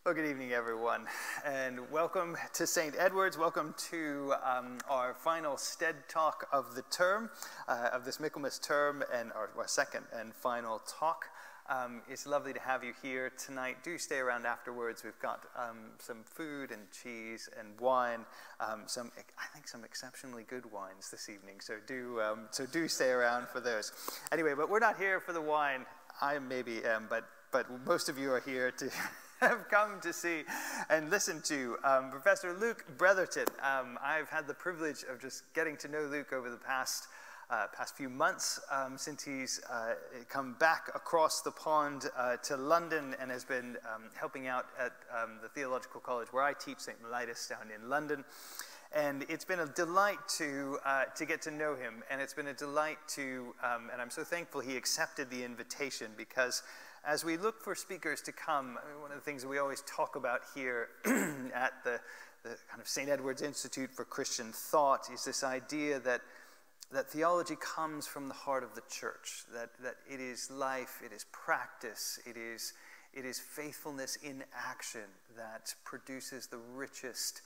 Well, good evening, everyone, and welcome to St. Edward's. Welcome to our final Stead talk of the term, of this Michaelmas term, and our second and final talk. It's lovely to have you here tonight. Do stay around afterwards. We've got some food and cheese and wine, I think some exceptionally good wines this evening, so do stay around for those. Anyway, but we're not here for the wine. I maybe am, but most of you are here to have come to see and listen to Professor Luke Bretherton. I've had the privilege of just getting to know Luke over the past few months since he's come back across the pond to London and has been helping out at the Theological College where I teach, St. Mellitus down in London. And it's been a delight to get to know him, and it's been a delight to, and I'm so thankful he accepted the invitation, because as we look for speakers to come, one of the things that we always talk about here at the kind of St. Edward's Institute for Christian Thought is this idea that theology comes from the heart of the church, that it is life, it is practice, it is faithfulness in action that produces the richest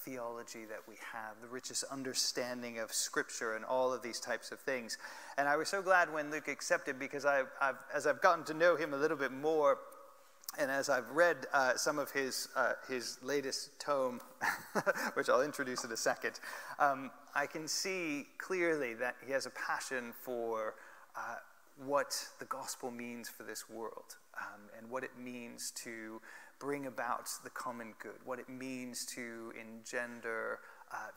theology that we have, the richest understanding of Scripture and all of these types of things. And I was so glad when Luke accepted, because as I've gotten to know him a little bit more, and as I've read some of his latest tome, which I'll introduce in a second, I can see clearly that he has a passion for what the gospel means for this world, and what it means to bring about the common good, what it means to engender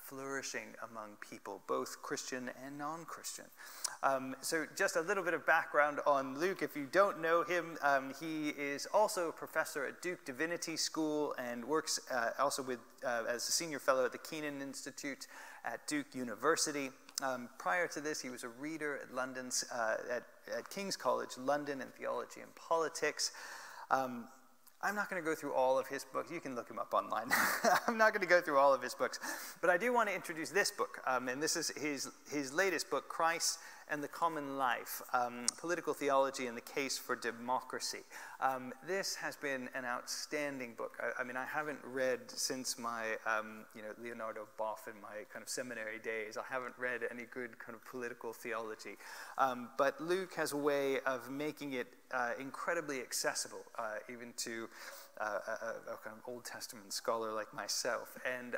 flourishing among people, both Christian and non-Christian. So just a little bit of background on Luke. If you don't know him, he is also a professor at Duke Divinity School and works also as a senior fellow at the Keenan Institute at Duke University. Prior to this, he was a reader at at King's College London in theology and politics. I'm not going to go through all of his books. You can look him up online. I'm not going to go through all of his books. But I do want to introduce this book. And this is his latest book, Christ and the Common Life, Political Theology and the Case for Democracy. This has been an outstanding book. I mean, I haven't read since my, Leonardo Boff in my kind of seminary days. I haven't read any good kind of political theology. But Luke has a way of making it incredibly accessible, even to a kind of Old Testament scholar like myself, and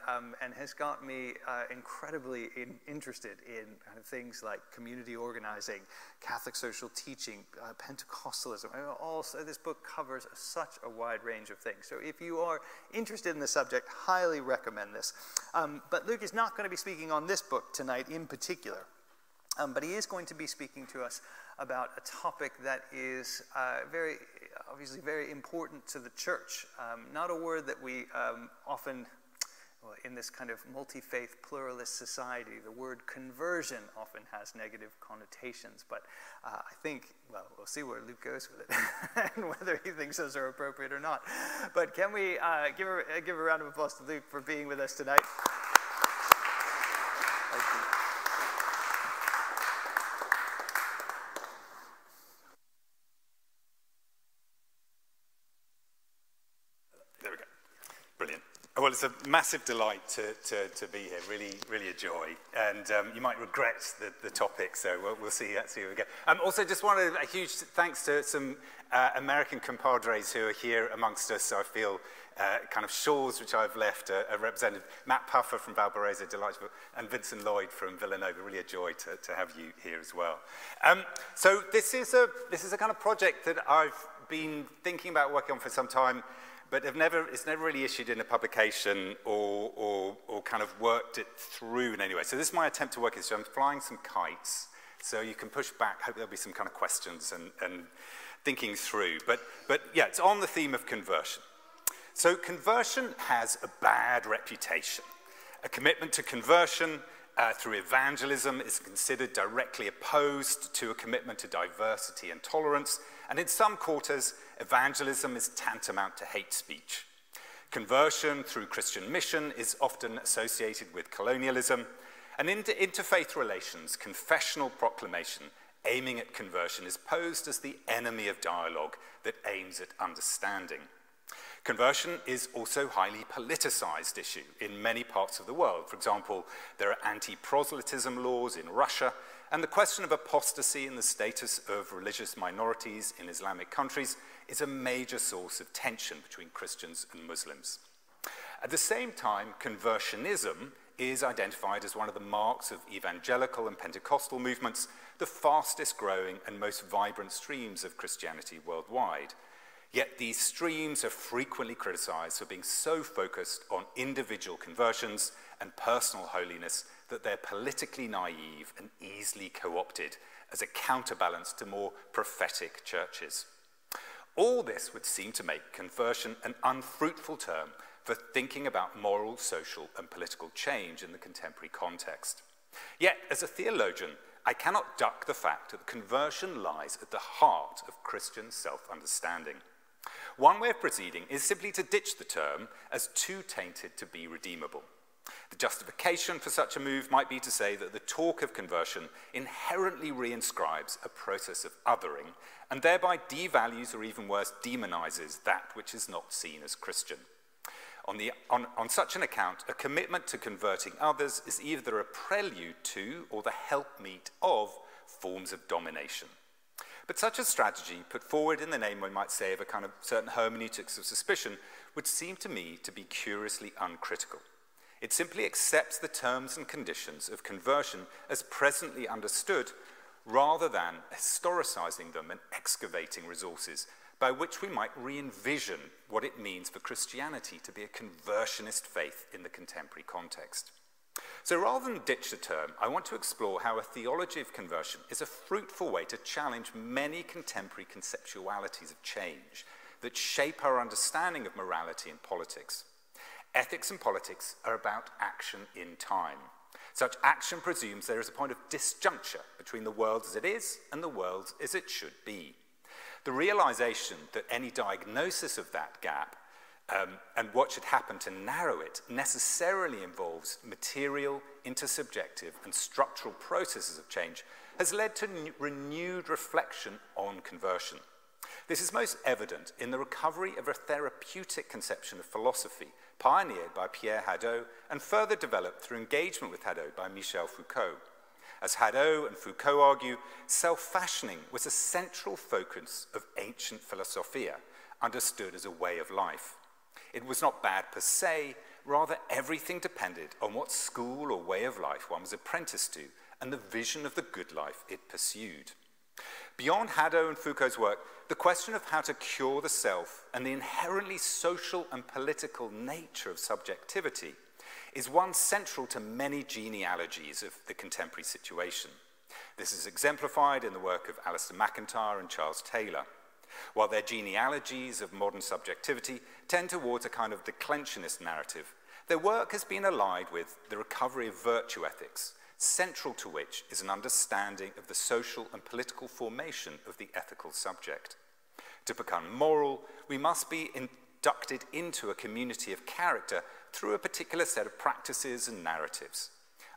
has got me incredibly interested in kind of things like community organizing, Catholic social teaching, Pentecostalism. Also, this book covers such a wide range of things. So if you are interested in the subject, highly recommend this. But Luke is not going to be speaking on this book tonight in particular. But he is going to be speaking to us about a topic that is obviously very important to the church. Not a word that we often, in this kind of multi-faith pluralist society, the word conversion often has negative connotations. But I think, well, we'll see where Luke goes with it and whether he thinks those are appropriate or not. But can we give a round of applause to Luke for being with us tonight? Thank you. Well, it's a massive delight to be here, really a joy. And you might regret the topic, so we'll see how we go. Also, just wanted a huge thanks to some American compadres who are here amongst us. So I feel kind of shores which I've left are represented. Matt Puffer from Valparaiso, delightful, and Vincent Lloyd from Villanova. Really a joy to have you here as well. So this is a kind of project that I've been thinking about working on for some time, but it's never really issued in a publication or kind of worked it through in any way. So this is my attempt to work it. So I'm flying some kites, so you can push back. Hope there'll be some kind of questions and thinking through. But yeah, it's on the theme of conversion. So conversion has a bad reputation. A commitment to conversion through evangelism is considered directly opposed to a commitment to diversity and tolerance, and in some quarters, evangelism is tantamount to hate speech. Conversion through Christian mission is often associated with colonialism, and in interfaith relations, confessional proclamation aiming at conversion is posed as the enemy of dialogue that aims at understanding. Conversion is also a highly politicized issue in many parts of the world. For example, there are anti-proselytism laws in Russia, and the question of apostasy and the status of religious minorities in Islamic countries is a major source of tension between Christians and Muslims. At the same time, conversionism is identified as one of the marks of evangelical and Pentecostal movements, the fastest growing and most vibrant streams of Christianity worldwide. Yet these streams are frequently criticized for being so focused on individual conversions and personal holiness that they're politically naive and easily co-opted as a counterbalance to more prophetic churches. All this would seem to make conversion an unfruitful term for thinking about moral, social, and political change in the contemporary context. Yet, as a theologian, I cannot duck the fact that conversion lies at the heart of Christian self-understanding. One way of proceeding is simply to ditch the term as too tainted to be redeemable. The justification for such a move might be to say that the talk of conversion inherently reinscribes a process of othering and thereby devalues or even worse, demonizes that which is not seen as Christian. On such an account, a commitment to converting others is either a prelude to or the helpmeet of forms of domination. But such a strategy, put forward in the name, one might say, of a kind of certain hermeneutics of suspicion, would seem to me to be curiously uncritical. It simply accepts the terms and conditions of conversion as presently understood, rather than historicizing them and excavating resources by which we might re-envision what it means for Christianity to be a conversionist faith in the contemporary context. So rather than ditch the term, I want to explore how a theology of conversion is a fruitful way to challenge many contemporary conceptualities of change that shape our understanding of morality and politics. Ethics and politics are about action in time. Such action presumes there is a point of disjuncture between the world as it is and the world as it should be. The realization that any diagnosis of that gap and what should happen to narrow it necessarily involves material, intersubjective, and structural processes of change has led to renewed reflection on conversion. This is most evident in the recovery of a therapeutic conception of philosophy pioneered by Pierre Hadot and further developed through engagement with Hadot by Michel Foucault. As Hadot and Foucault argue, self-fashioning was a central focus of ancient philosophia, understood as a way of life. It was not bad per se, rather everything depended on what school or way of life one was apprenticed to and the vision of the good life it pursued. Beyond Hadot and Foucault's work, the question of how to cure the self and the inherently social and political nature of subjectivity is one central to many genealogies of the contemporary situation. This is exemplified in the work of Alistair MacIntyre and Charles Taylor. While their genealogies of modern subjectivity tend towards a kind of declensionist narrative, their work has been allied with the recovery of virtue ethics, central to which is an understanding of the social and political formation of the ethical subject. To become moral, we must be inducted into a community of character through a particular set of practices and narratives.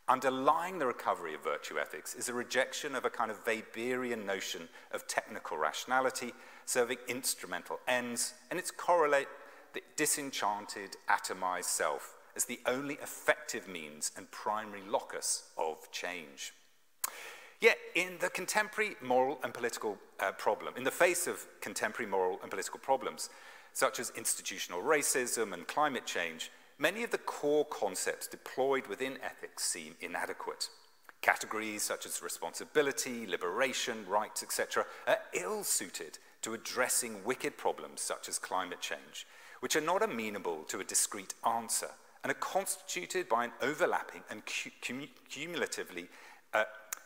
Underlying the recovery of virtue ethics is a rejection of a kind of Weberian notion of technical rationality serving instrumental ends, and its correlate the disenchanted, atomized self as the only effective means and primary locus of change. Yet, in the contemporary moral and political problem, in the face of contemporary moral and political problems, such as institutional racism and climate change, many of the core concepts deployed within ethics seem inadequate. Categories such as responsibility, liberation, rights, etc., are ill-suited to addressing wicked problems such as climate change, which are not amenable to a discrete answer and are constituted by an overlapping and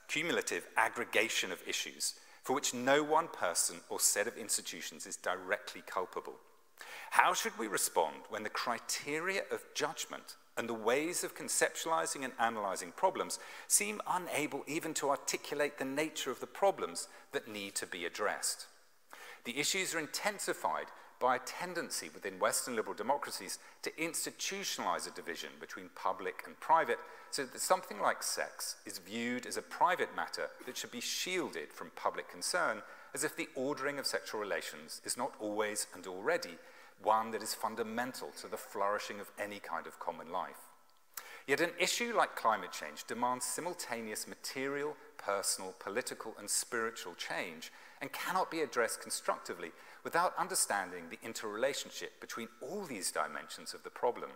cumulative aggregation of issues for which no one person or set of institutions is directly culpable. How should we respond when the criteria of judgment and the ways of conceptualizing and analyzing problems seem unable even to articulate the nature of the problems that need to be addressed? The issues are intensified by a tendency within Western liberal democracies to institutionalize a division between public and private, so that something like sex is viewed as a private matter that should be shielded from public concern, as if the ordering of sexual relations is not always and already one that is fundamental to the flourishing of any kind of common life. Yet an issue like climate change demands simultaneous material, personal, political, and spiritual change, and cannot be addressed constructively without understanding the interrelationship between all these dimensions of the problem.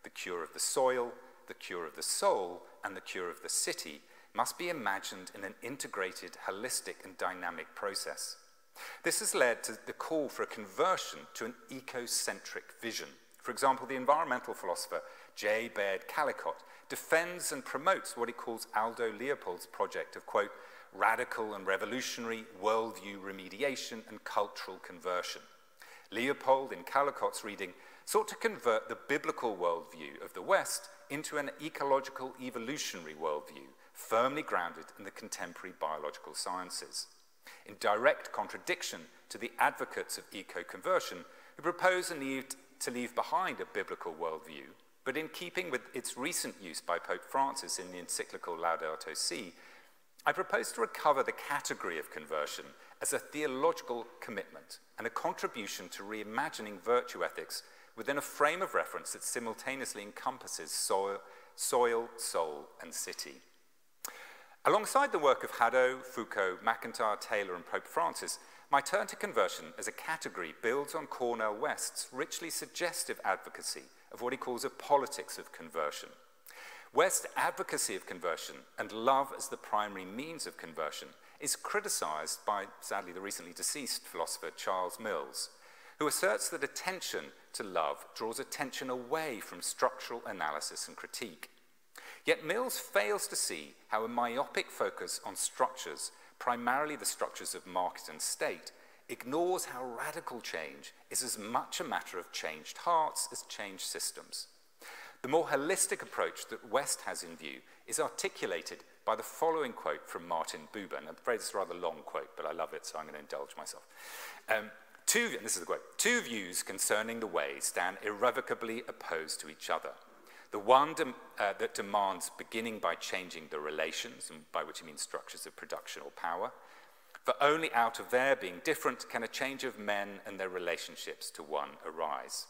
The cure of the soil, the cure of the soul, and the cure of the city must be imagined in an integrated, holistic, and dynamic process. This has led to the call for a conversion to an ecocentric vision. For example, the environmental philosopher J. Baird Callicott defends and promotes what he calls Aldo Leopold's project of, quote, radical and revolutionary worldview remediation and cultural conversion. Leopold, in Callicott's reading, sought to convert the biblical worldview of the West into an ecological evolutionary worldview, firmly grounded in the contemporary biological sciences. In direct contradiction to the advocates of eco-conversion, who propose a need to leave behind a biblical worldview, but in keeping with its recent use by Pope Francis in the encyclical Laudato Si, I propose to recover the category of conversion as a theological commitment and a contribution to reimagining virtue ethics within a frame of reference that simultaneously encompasses soil, soul, and city. Alongside the work of Haddo, Foucault, MacIntyre, Taylor, and Pope Francis, my turn to conversion as a category builds on Cornel West's richly suggestive advocacy of what he calls a politics of conversion. West's advocacy of conversion and love as the primary means of conversion is criticized by, sadly, the recently deceased philosopher Charles Mills, who asserts that attention to love draws attention away from structural analysis and critique. Yet Mills fails to see how a myopic focus on structures, primarily the structures of market and state, ignores how radical change is as much a matter of changed hearts as changed systems. The more holistic approach that West has in view is articulated by the following quote from Martin Buber. And I'm afraid it's a rather long quote, but I love it, so I'm going to indulge myself. And this is the quote, "Two views concerning the way stand irrevocably opposed to each other. The one that demands beginning by changing the relations, and by which he means structures of production or power, for only out of their being different can a change of men and their relationships to one arise.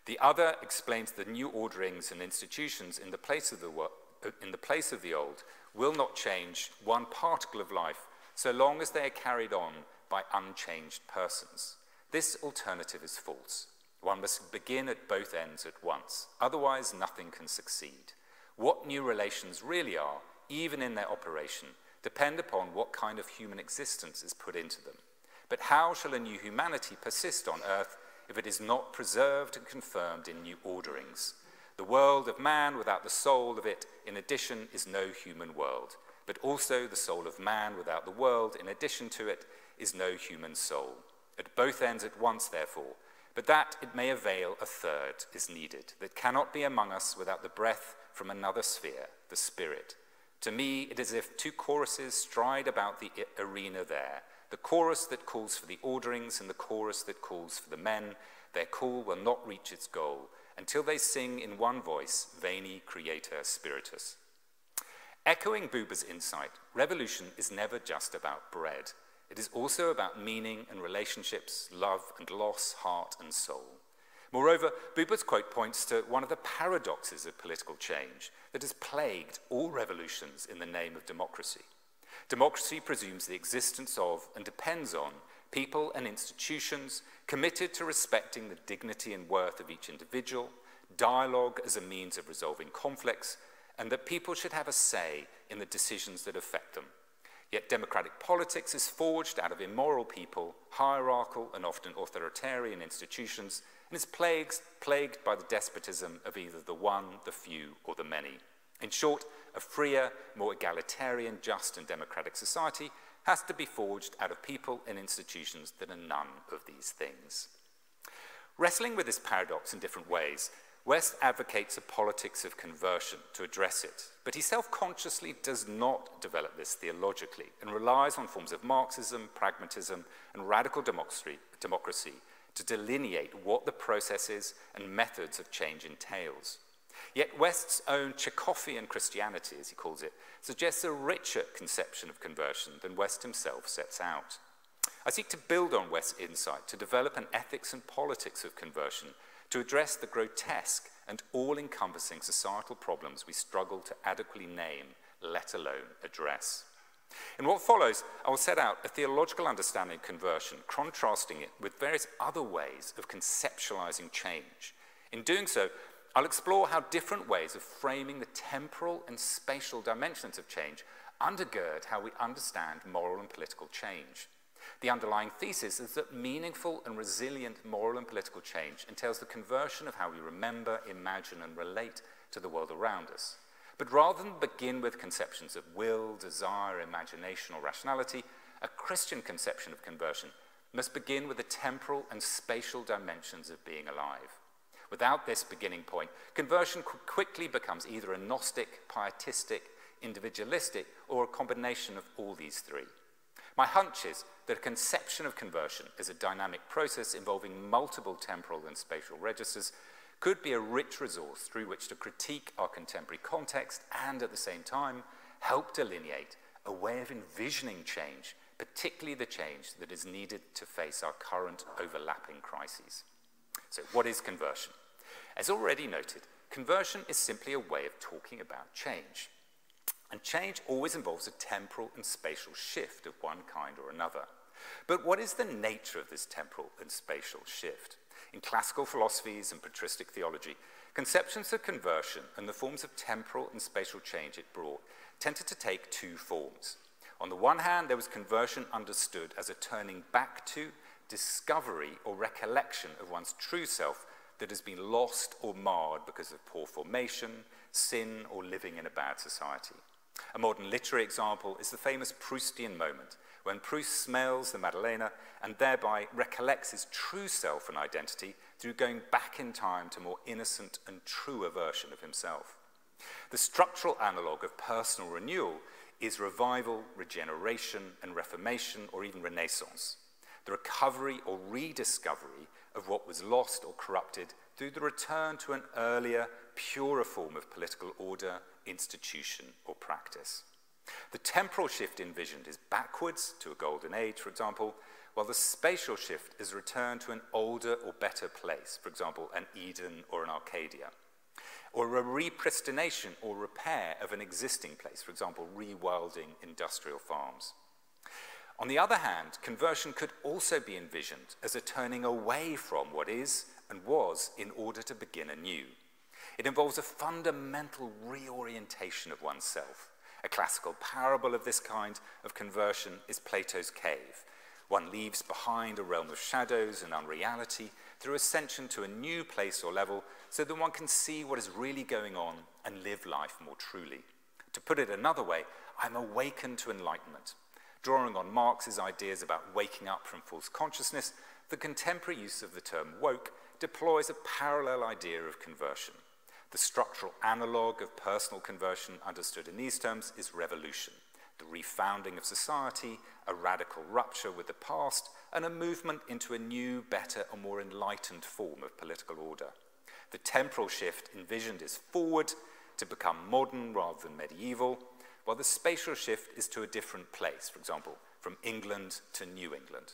The other explains the new orderings and institutions in the place of the old will not change one particle of life so long as they are carried on by unchanged persons. This alternative is false. One must begin at both ends at once, otherwise nothing can succeed. What new relations really are, even in their operation, depend upon what kind of human existence is put into them. But how shall a new humanity persist on earth if it is not preserved and confirmed in new orderings? The world of man without the soul of it, in addition, is no human world. But also the soul of man without the world, in addition to it, is no human soul. At both ends at once, therefore, but that it may avail a third is needed, that cannot be among us without the breath from another sphere, the spirit. To me, it is as if two choruses stride about the arena there, the chorus that calls for the orderings and the chorus that calls for the men. Their call will not reach its goal until they sing in one voice, Veni Creator Spiritus. Echoing Buber's insight, revolution is never just about bread. It is also about meaning and relationships, love and loss, heart and soul. Moreover, Buber's quote points to one of the paradoxes of political change that has plagued all revolutions in the name of democracy. Democracy presumes the existence of and depends on people and institutions committed to respecting the dignity and worth of each individual, dialogue as a means of resolving conflicts, and that people should have a say in the decisions that affect them. Yet democratic politics is forged out of immoral people, hierarchical and often authoritarian institutions, and is plagued by the despotism of either the one, the few, or the many. In short, a freer, more egalitarian, just and democratic society has to be forged out of people and institutions that are none of these things. Wrestling with this paradox in different ways, West advocates a politics of conversion to address it, but he self-consciously does not develop this theologically and relies on forms of Marxism, pragmatism, and radical democracy to delineate what the processes and methods of change entails. Yet West's own Chekhovian Christianity, as he calls it, suggests a richer conception of conversion than West himself sets out. I seek to build on West's insight to develop an ethics and politics of conversion to address the grotesque and all-encompassing societal problems we struggle to adequately name, let alone address. In what follows, I will set out a theological understanding of conversion, contrasting it with various other ways of conceptualizing change. In doing so, I'll explore how different ways of framing the temporal and spatial dimensions of change undergird how we understand moral and political change. The underlying thesis is that meaningful and resilient moral and political change entails the conversion of how we remember, imagine, and relate to the world around us. But rather than begin with conceptions of will, desire, imagination, or rationality, a Christian conception of conversion must begin with the temporal and spatial dimensions of being alive. Without this beginning point, conversion quickly becomes either a Gnostic, pietistic, individualistic, or a combination of all these three. My hunch is that a conception of conversion as a dynamic process involving multiple temporal and spatial registers could be a rich resource through which to critique our contemporary context and, at the same time, help delineate a way of envisioning change, particularly the change that is needed to face our current overlapping crises. So, what is conversion? As already noted, conversion is simply a way of talking about change. And change always involves a temporal and spatial shift of one kind or another. But what is the nature of this temporal and spatial shift? In classical philosophies and patristic theology, conceptions of conversion and the forms of temporal and spatial change it brought tended to take two forms. On the one hand, there was conversion understood as a turning back to, discovery or recollection of one's true self that has been lost or marred because of poor formation, sin, or living in a bad society. A modern literary example is the famous Proustian moment, when Proust smells the Madalena and thereby recollects his true self and identity through going back in time to a more innocent and truer version of himself. The structural analogue of personal renewal is revival, regeneration, and reformation, or even renaissance. The recovery or rediscovery of what was lost or corrupted through the return to an earlier, purer form of political order, institution, or practice. The temporal shift envisioned is backwards to a golden age, for example, while the spatial shift is a return to an older or better place, for example, an Eden or an Arcadia, or a repristination or repair of an existing place, for example, rewilding industrial farms. On the other hand, conversion could also be envisioned as a turning away from what is and was in order to begin anew. It involves a fundamental reorientation of oneself. A classical parable of this kind of conversion is Plato's cave. One leaves behind a realm of shadows and unreality through ascension to a new place or level so that one can see what is really going on and live life more truly. To put it another way, I'm awakened to enlightenment. Drawing on Marx's ideas about waking up from false consciousness, the contemporary use of the term woke deploys a parallel idea of conversion. The structural analogue of personal conversion understood in these terms is revolution, the refounding of society, a radical rupture with the past, and a movement into a new, better, and more enlightened form of political order. The temporal shift envisioned is forward, to become modern rather than medieval, while the spatial shift is to a different place, for example, from England to New England.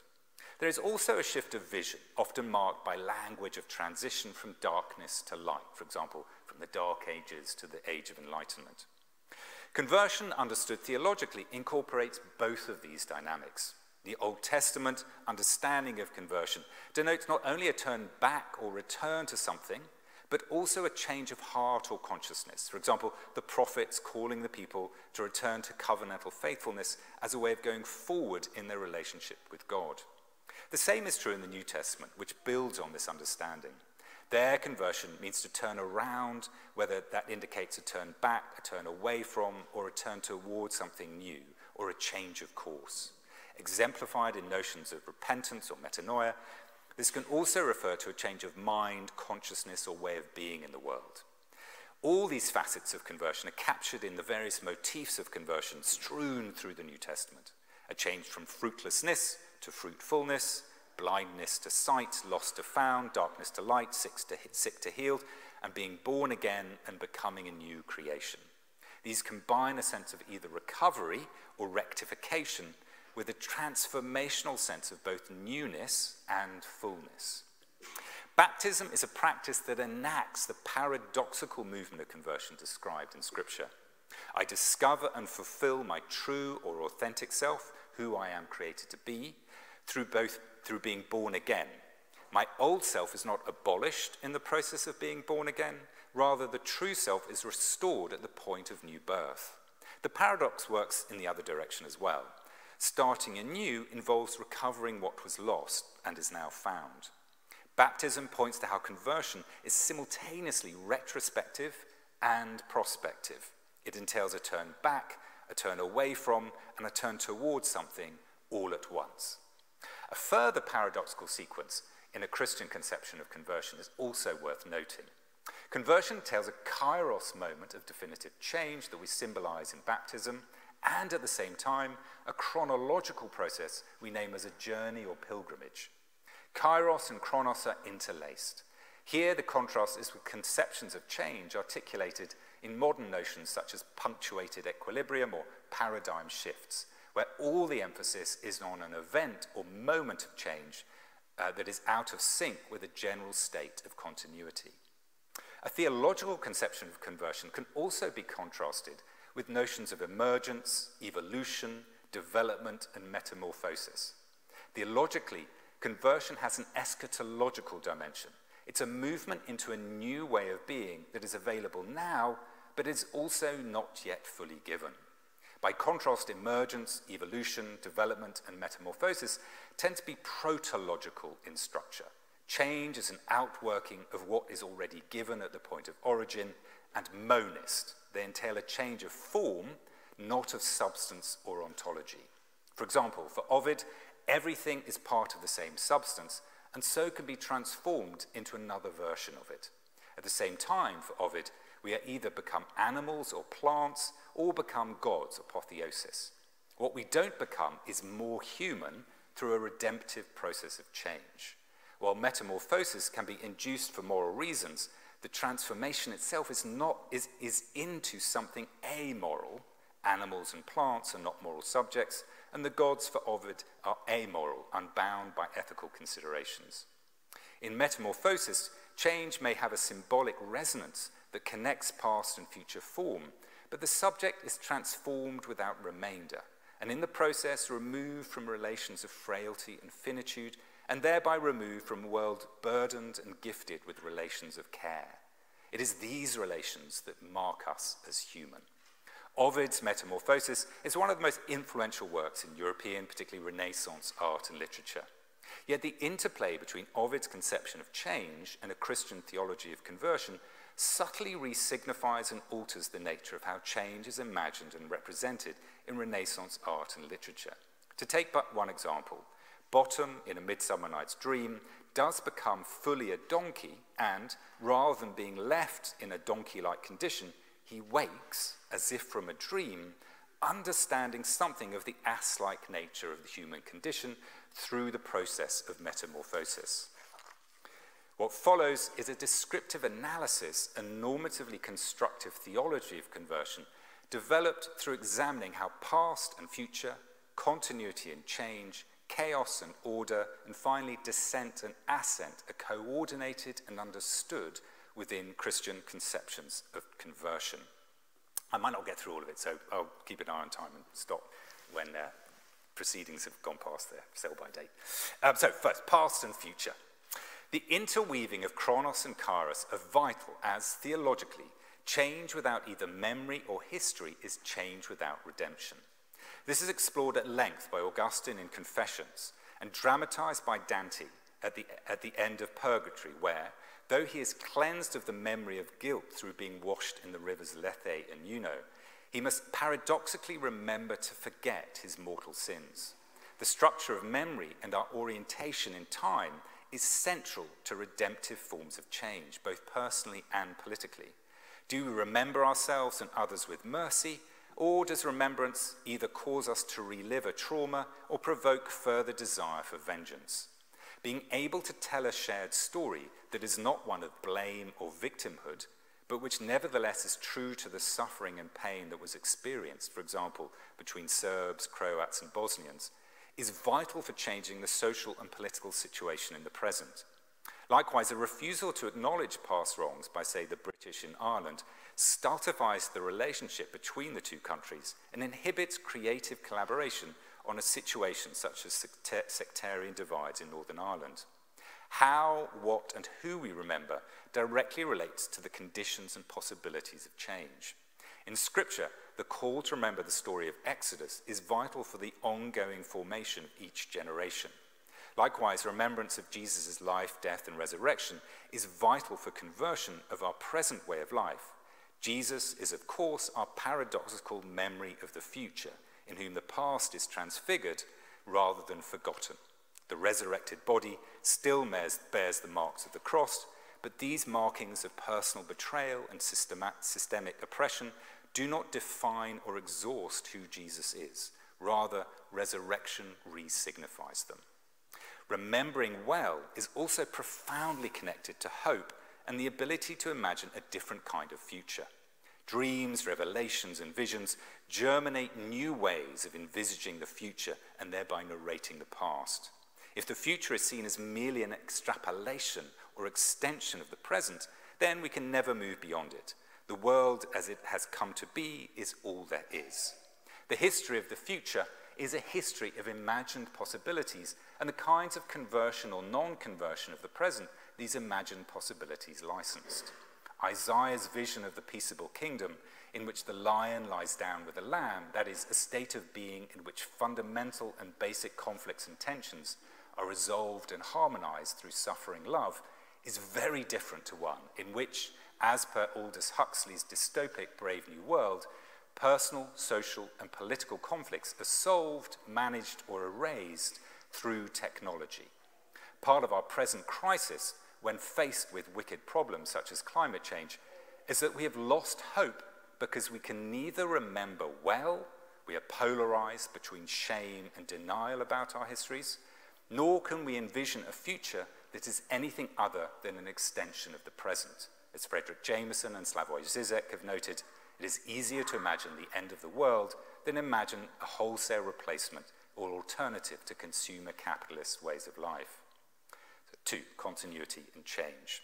There is also a shift of vision, often marked by language of transition from darkness to light, for example, from the Dark Ages to the Age of Enlightenment. Conversion, understood theologically, incorporates both of these dynamics. The Old Testament understanding of conversion denotes not only a turn back or return to something, but also a change of heart or consciousness. For example, the prophets calling the people to return to covenantal faithfulness as a way of going forward in their relationship with God. The same is true in the New Testament, which builds on this understanding. Their conversion means to turn around, whether that indicates a turn back, a turn away from, or a turn towards something new, or a change of course. Exemplified in notions of repentance or metanoia, this can also refer to a change of mind, consciousness, or way of being in the world. All these facets of conversion are captured in the various motifs of conversion strewn through the New Testament. A change from fruitlessness to fruitfulness, blindness to sight, lost to found, darkness to light, sick to healed, and being born again and becoming a new creation. These combine a sense of either recovery or rectification with a transformational sense of both newness and fullness. Baptism is a practice that enacts the paradoxical movement of conversion described in Scripture. I discover and fulfill my true or authentic self, who I am created to be, through being born again. My old self is not abolished in the process of being born again. Rather, the true self is restored at the point of new birth. The paradox works in the other direction as well. Starting anew involves recovering what was lost and is now found. Baptism points to how conversion is simultaneously retrospective and prospective. It entails a turn back, a turn away from, and a turn towards something all at once. A further paradoxical sequence in a Christian conception of conversion is also worth noting. Conversion tells a kairos moment of definitive change that we symbolize in baptism, and at the same time, a chronological process we name as a journey or pilgrimage. Kairos and chronos are interlaced. Here, the contrast is with conceptions of change articulated in modern notions such as punctuated equilibrium or paradigm shifts, where all the emphasis is on an event or moment of change that is out of sync with a general state of continuity. A theological conception of conversion can also be contrasted with notions of emergence, evolution, development, and metamorphosis. Theologically, conversion has an eschatological dimension. It's a movement into a new way of being that is available now, but is also not yet fully given. By contrast, emergence, evolution, development, and metamorphosis tend to be protological in structure. Change is an outworking of what is already given at the point of origin, and monist. They entail a change of form, not of substance or ontology. For example, for Ovid, everything is part of the same substance, and so can be transformed into another version of it. At the same time, for Ovid, we either become animals or plants, or become gods, apotheosis. What we don't become is more human through a redemptive process of change. While metamorphosis can be induced for moral reasons, the transformation itself is into something amoral. Animals and plants are not moral subjects, and the gods for Ovid are amoral, unbound by ethical considerations. In metamorphosis, change may have a symbolic resonance that connects past and future form, but the subject is transformed without remainder, and in the process removed from relations of frailty and finitude, and thereby removed from a world burdened and gifted with relations of care. It is these relations that mark us as human. Ovid's Metamorphosis is one of the most influential works in European, particularly Renaissance art and literature. Yet the interplay between Ovid's conception of change and a Christian theology of conversion subtly re-signifies and alters the nature of how change is imagined and represented in Renaissance art and literature. To take but one example, Bottom, in A Midsummer Night's Dream, does become fully a donkey, and rather than being left in a donkey-like condition, he wakes, as if from a dream, understanding something of the ass-like nature of the human condition through the process of metamorphosis. What follows is a descriptive analysis and normatively constructive theology of conversion developed through examining how past and future, continuity and change, chaos and order, and finally descent and ascent are coordinated and understood within Christian conceptions of conversion. I might not get through all of it, so I'll keep an eye on time and stop when proceedings have gone past their sell-by date. So first, past and future. The interweaving of chronos and kairos are vital as, theologically, change without either memory or history is change without redemption. This is explored at length by Augustine in Confessions and dramatized by Dante at the end of Purgatory, where, though he is cleansed of the memory of guilt through being washed in the rivers Lethe and Euno, he must paradoxically remember to forget his mortal sins. The structure of memory and our orientation in time is central to redemptive forms of change, both personally and politically. Do we remember ourselves and others with mercy, or does remembrance either cause us to relive a trauma or provoke further desire for vengeance? Being able to tell a shared story that is not one of blame or victimhood, but which nevertheless is true to the suffering and pain that was experienced, for example, between Serbs, Croats, and Bosnians, is vital for changing the social and political situation in the present. Likewise, a refusal to acknowledge past wrongs by, say, the British in Ireland stultifies the relationship between the two countries and inhibits creative collaboration on a situation such as sectarian divides in Northern Ireland. How, what, and who we remember directly relates to the conditions and possibilities of change. In Scripture, the call to remember the story of Exodus is vital for the ongoing formation of each generation. Likewise, remembrance of Jesus' life, death, and resurrection is vital for conversion of our present way of life. Jesus is, of course, our paradoxical memory of the future, in whom the past is transfigured rather than forgotten. The resurrected body still bears the marks of the cross, but these markings of personal betrayal and systemic oppression do not define or exhaust who Jesus is. Rather, resurrection re-signifies them. Remembering well is also profoundly connected to hope and the ability to imagine a different kind of future. Dreams, revelations, and visions germinate new ways of envisaging the future and thereby narrating the past. If the future is seen as merely an extrapolation or extension of the present, then we can never move beyond it. The world as it has come to be is all there is. The history of the future is a history of imagined possibilities and the kinds of conversion or non-conversion of the present these imagined possibilities licensed. Isaiah's vision of the peaceable kingdom in which the lion lies down with the lamb, that is, a state of being in which fundamental and basic conflicts and tensions are resolved and harmonized through suffering love, is very different to one in which, as per Aldous Huxley's dystopic Brave New World, personal, social, and political conflicts are solved, managed, or erased through technology. Part of our present crisis, when faced with wicked problems such as climate change, is that we have lost hope because we can neither remember well, we are polarized between shame and denial about our histories, nor can we envision a future that is anything other than an extension of the present. As Frederick Jameson and Slavoj Žižek have noted, it is easier to imagine the end of the world than imagine a wholesale replacement or alternative to consumer capitalist ways of life. So, 2, continuity and change.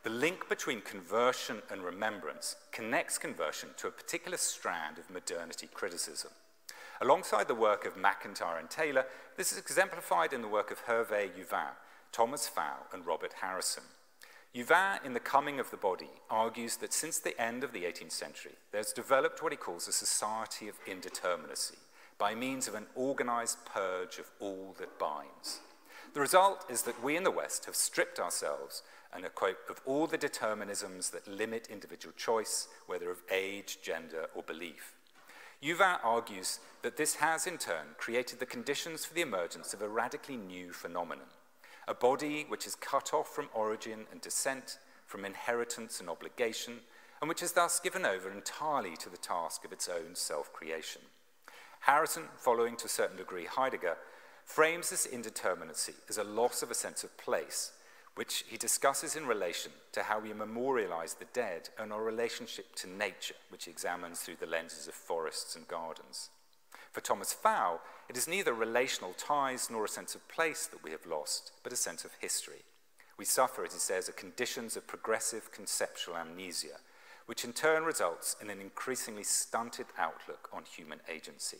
The link between conversion and remembrance connects conversion to a particular strand of modernity criticism. Alongside the work of MacIntyre and Taylor, this is exemplified in the work of Hervé Juvin, Thomas Fowle, and Robert Harrison. Juvin, in The Coming of the Body, argues that since the end of the 18th century, there's developed what he calls a society of indeterminacy, by means of an organized purge of all that binds. The result is that we in the West have stripped ourselves, and I quote, of all the determinisms that limit individual choice, whether of age, gender, or belief. Juvin argues that this has, in turn, created the conditions for the emergence of a radically new phenomenon, a body which is cut off from origin and descent, from inheritance and obligation, and which is thus given over entirely to the task of its own self-creation. Harrison, following to a certain degree Heidegger, frames this indeterminacy as a loss of a sense of place, which he discusses in relation to how we memorialize the dead and our relationship to nature, which he examines through the lenses of forests and gardens. For Thomas Fowle, it is neither relational ties nor a sense of place that we have lost, but a sense of history. We suffer, as he says, at conditions of progressive conceptual amnesia, which in turn results in an increasingly stunted outlook on human agency.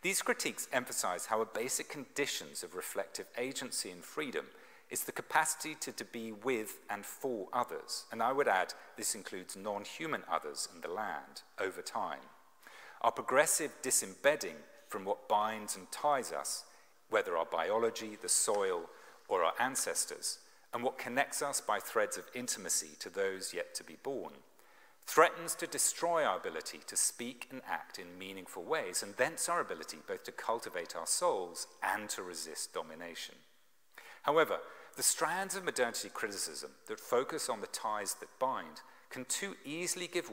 These critiques emphasize how a basic conditions of reflective agency and freedom is the capacity to be with and for others, and I would add this includes non-human others in the land over time. Our progressive disembedding from what binds and ties us, whether our biology, the soil, or our ancestors, and what connects us by threads of intimacy to those yet to be born, threatens to destroy our ability to speak and act in meaningful ways, and thence our ability both to cultivate our souls and to resist domination. However, the strands of modernity criticism that focus on the ties that bind can too easily give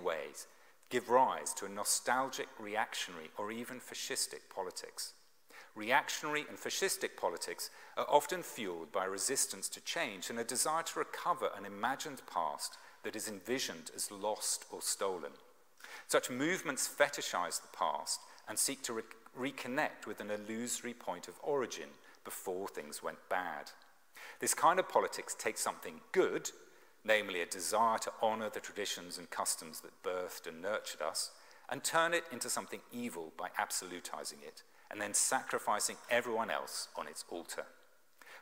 rise to a nostalgic, reactionary, or even fascistic politics. Reactionary and fascistic politics are often fueled by resistance to change and a desire to recover an imagined past that is envisioned as lost or stolen. Such movements fetishize the past and seek to reconnect with an illusory point of origin before things went bad. This kind of politics takes something good, namely a desire to honor the traditions and customs that birthed and nurtured us, and turn it into something evil by absolutizing it, and then sacrificing everyone else on its altar.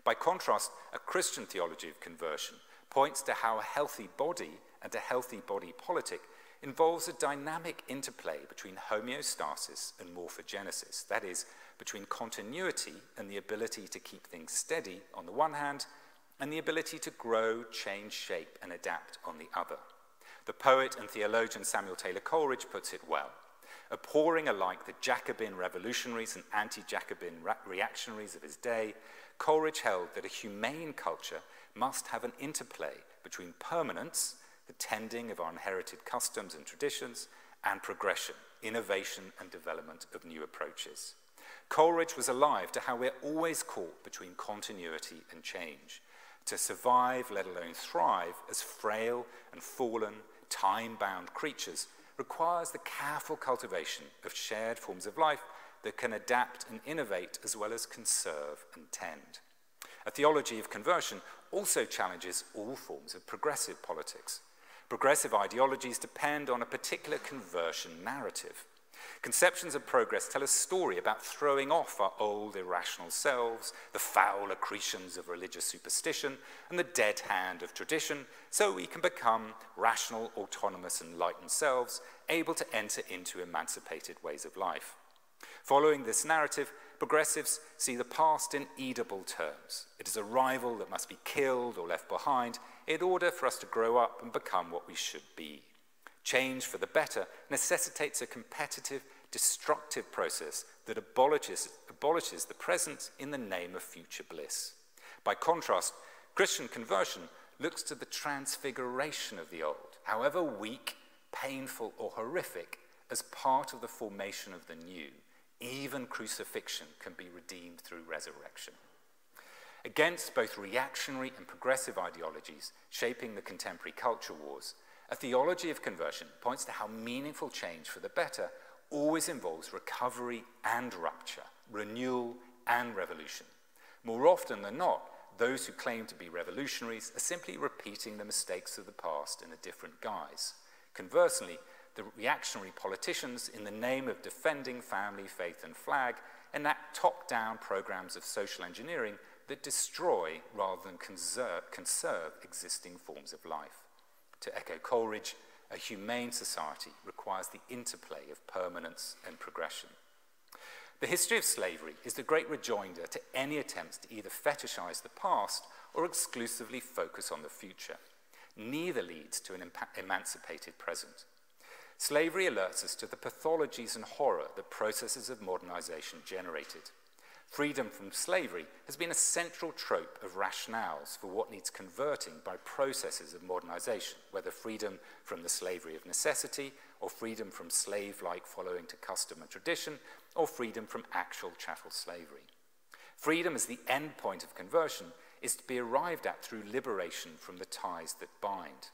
By contrast, a Christian theology of conversion points to how a healthy body and a healthy body politic involves a dynamic interplay between homeostasis and morphogenesis, that is, between continuity and the ability to keep things steady on the one hand, and the ability to grow, change shape, and adapt on the other. The poet and theologian Samuel Taylor Coleridge puts it well. Abhorring alike the Jacobin revolutionaries and anti-Jacobin reactionaries of his day, Coleridge held that a humane culture must have an interplay between permanence, the tending of our inherited customs and traditions, and progression, innovation and development of new approaches. Coleridge was alive to how we're always caught between continuity and change. To survive, let alone thrive, as frail and fallen, time-bound creatures requires the careful cultivation of shared forms of life that can adapt and innovate as well as conserve and tend. A theology of conversion also challenges all forms of progressive politics. Progressive ideologies depend on a particular conversion narrative. Conceptions of progress tell a story about throwing off our old irrational selves, the foul accretions of religious superstition, and the dead hand of tradition, so we can become rational, autonomous, and enlightened selves, able to enter into emancipated ways of life. Following this narrative, progressives see the past in Oedipal terms. It is a rival that must be killed or left behind in order for us to grow up and become what we should be. Change for the better necessitates a competitive, destructive process that abolishes the present in the name of future bliss. By contrast, Christian conversion looks to the transfiguration of the old, however weak, painful, or horrific, as part of the formation of the new. Even crucifixion can be redeemed through resurrection. Against both reactionary and progressive ideologies shaping the contemporary culture wars, a theology of conversion points to how meaningful change for the better always involves recovery and rupture, renewal and revolution. More often than not, those who claim to be revolutionaries are simply repeating the mistakes of the past in a different guise. Conversely, the reactionary politicians, in the name of defending family, faith, and flag, enact top-down programs of social engineering that destroy rather than conserve existing forms of life. To echo Coleridge, a humane society requires the interplay of permanence and progression. The history of slavery is the great rejoinder to any attempts to either fetishize the past or exclusively focus on the future. Neither leads to an emancipated present. Slavery alerts us to the pathologies and horror that processes of modernization generated. Freedom from slavery has been a central trope of rationales for what needs converting by processes of modernization, whether freedom from the slavery of necessity, or freedom from slave-like following to custom and tradition, or freedom from actual chattel slavery. Freedom as the end point of conversion is to be arrived at through liberation from the ties that bind.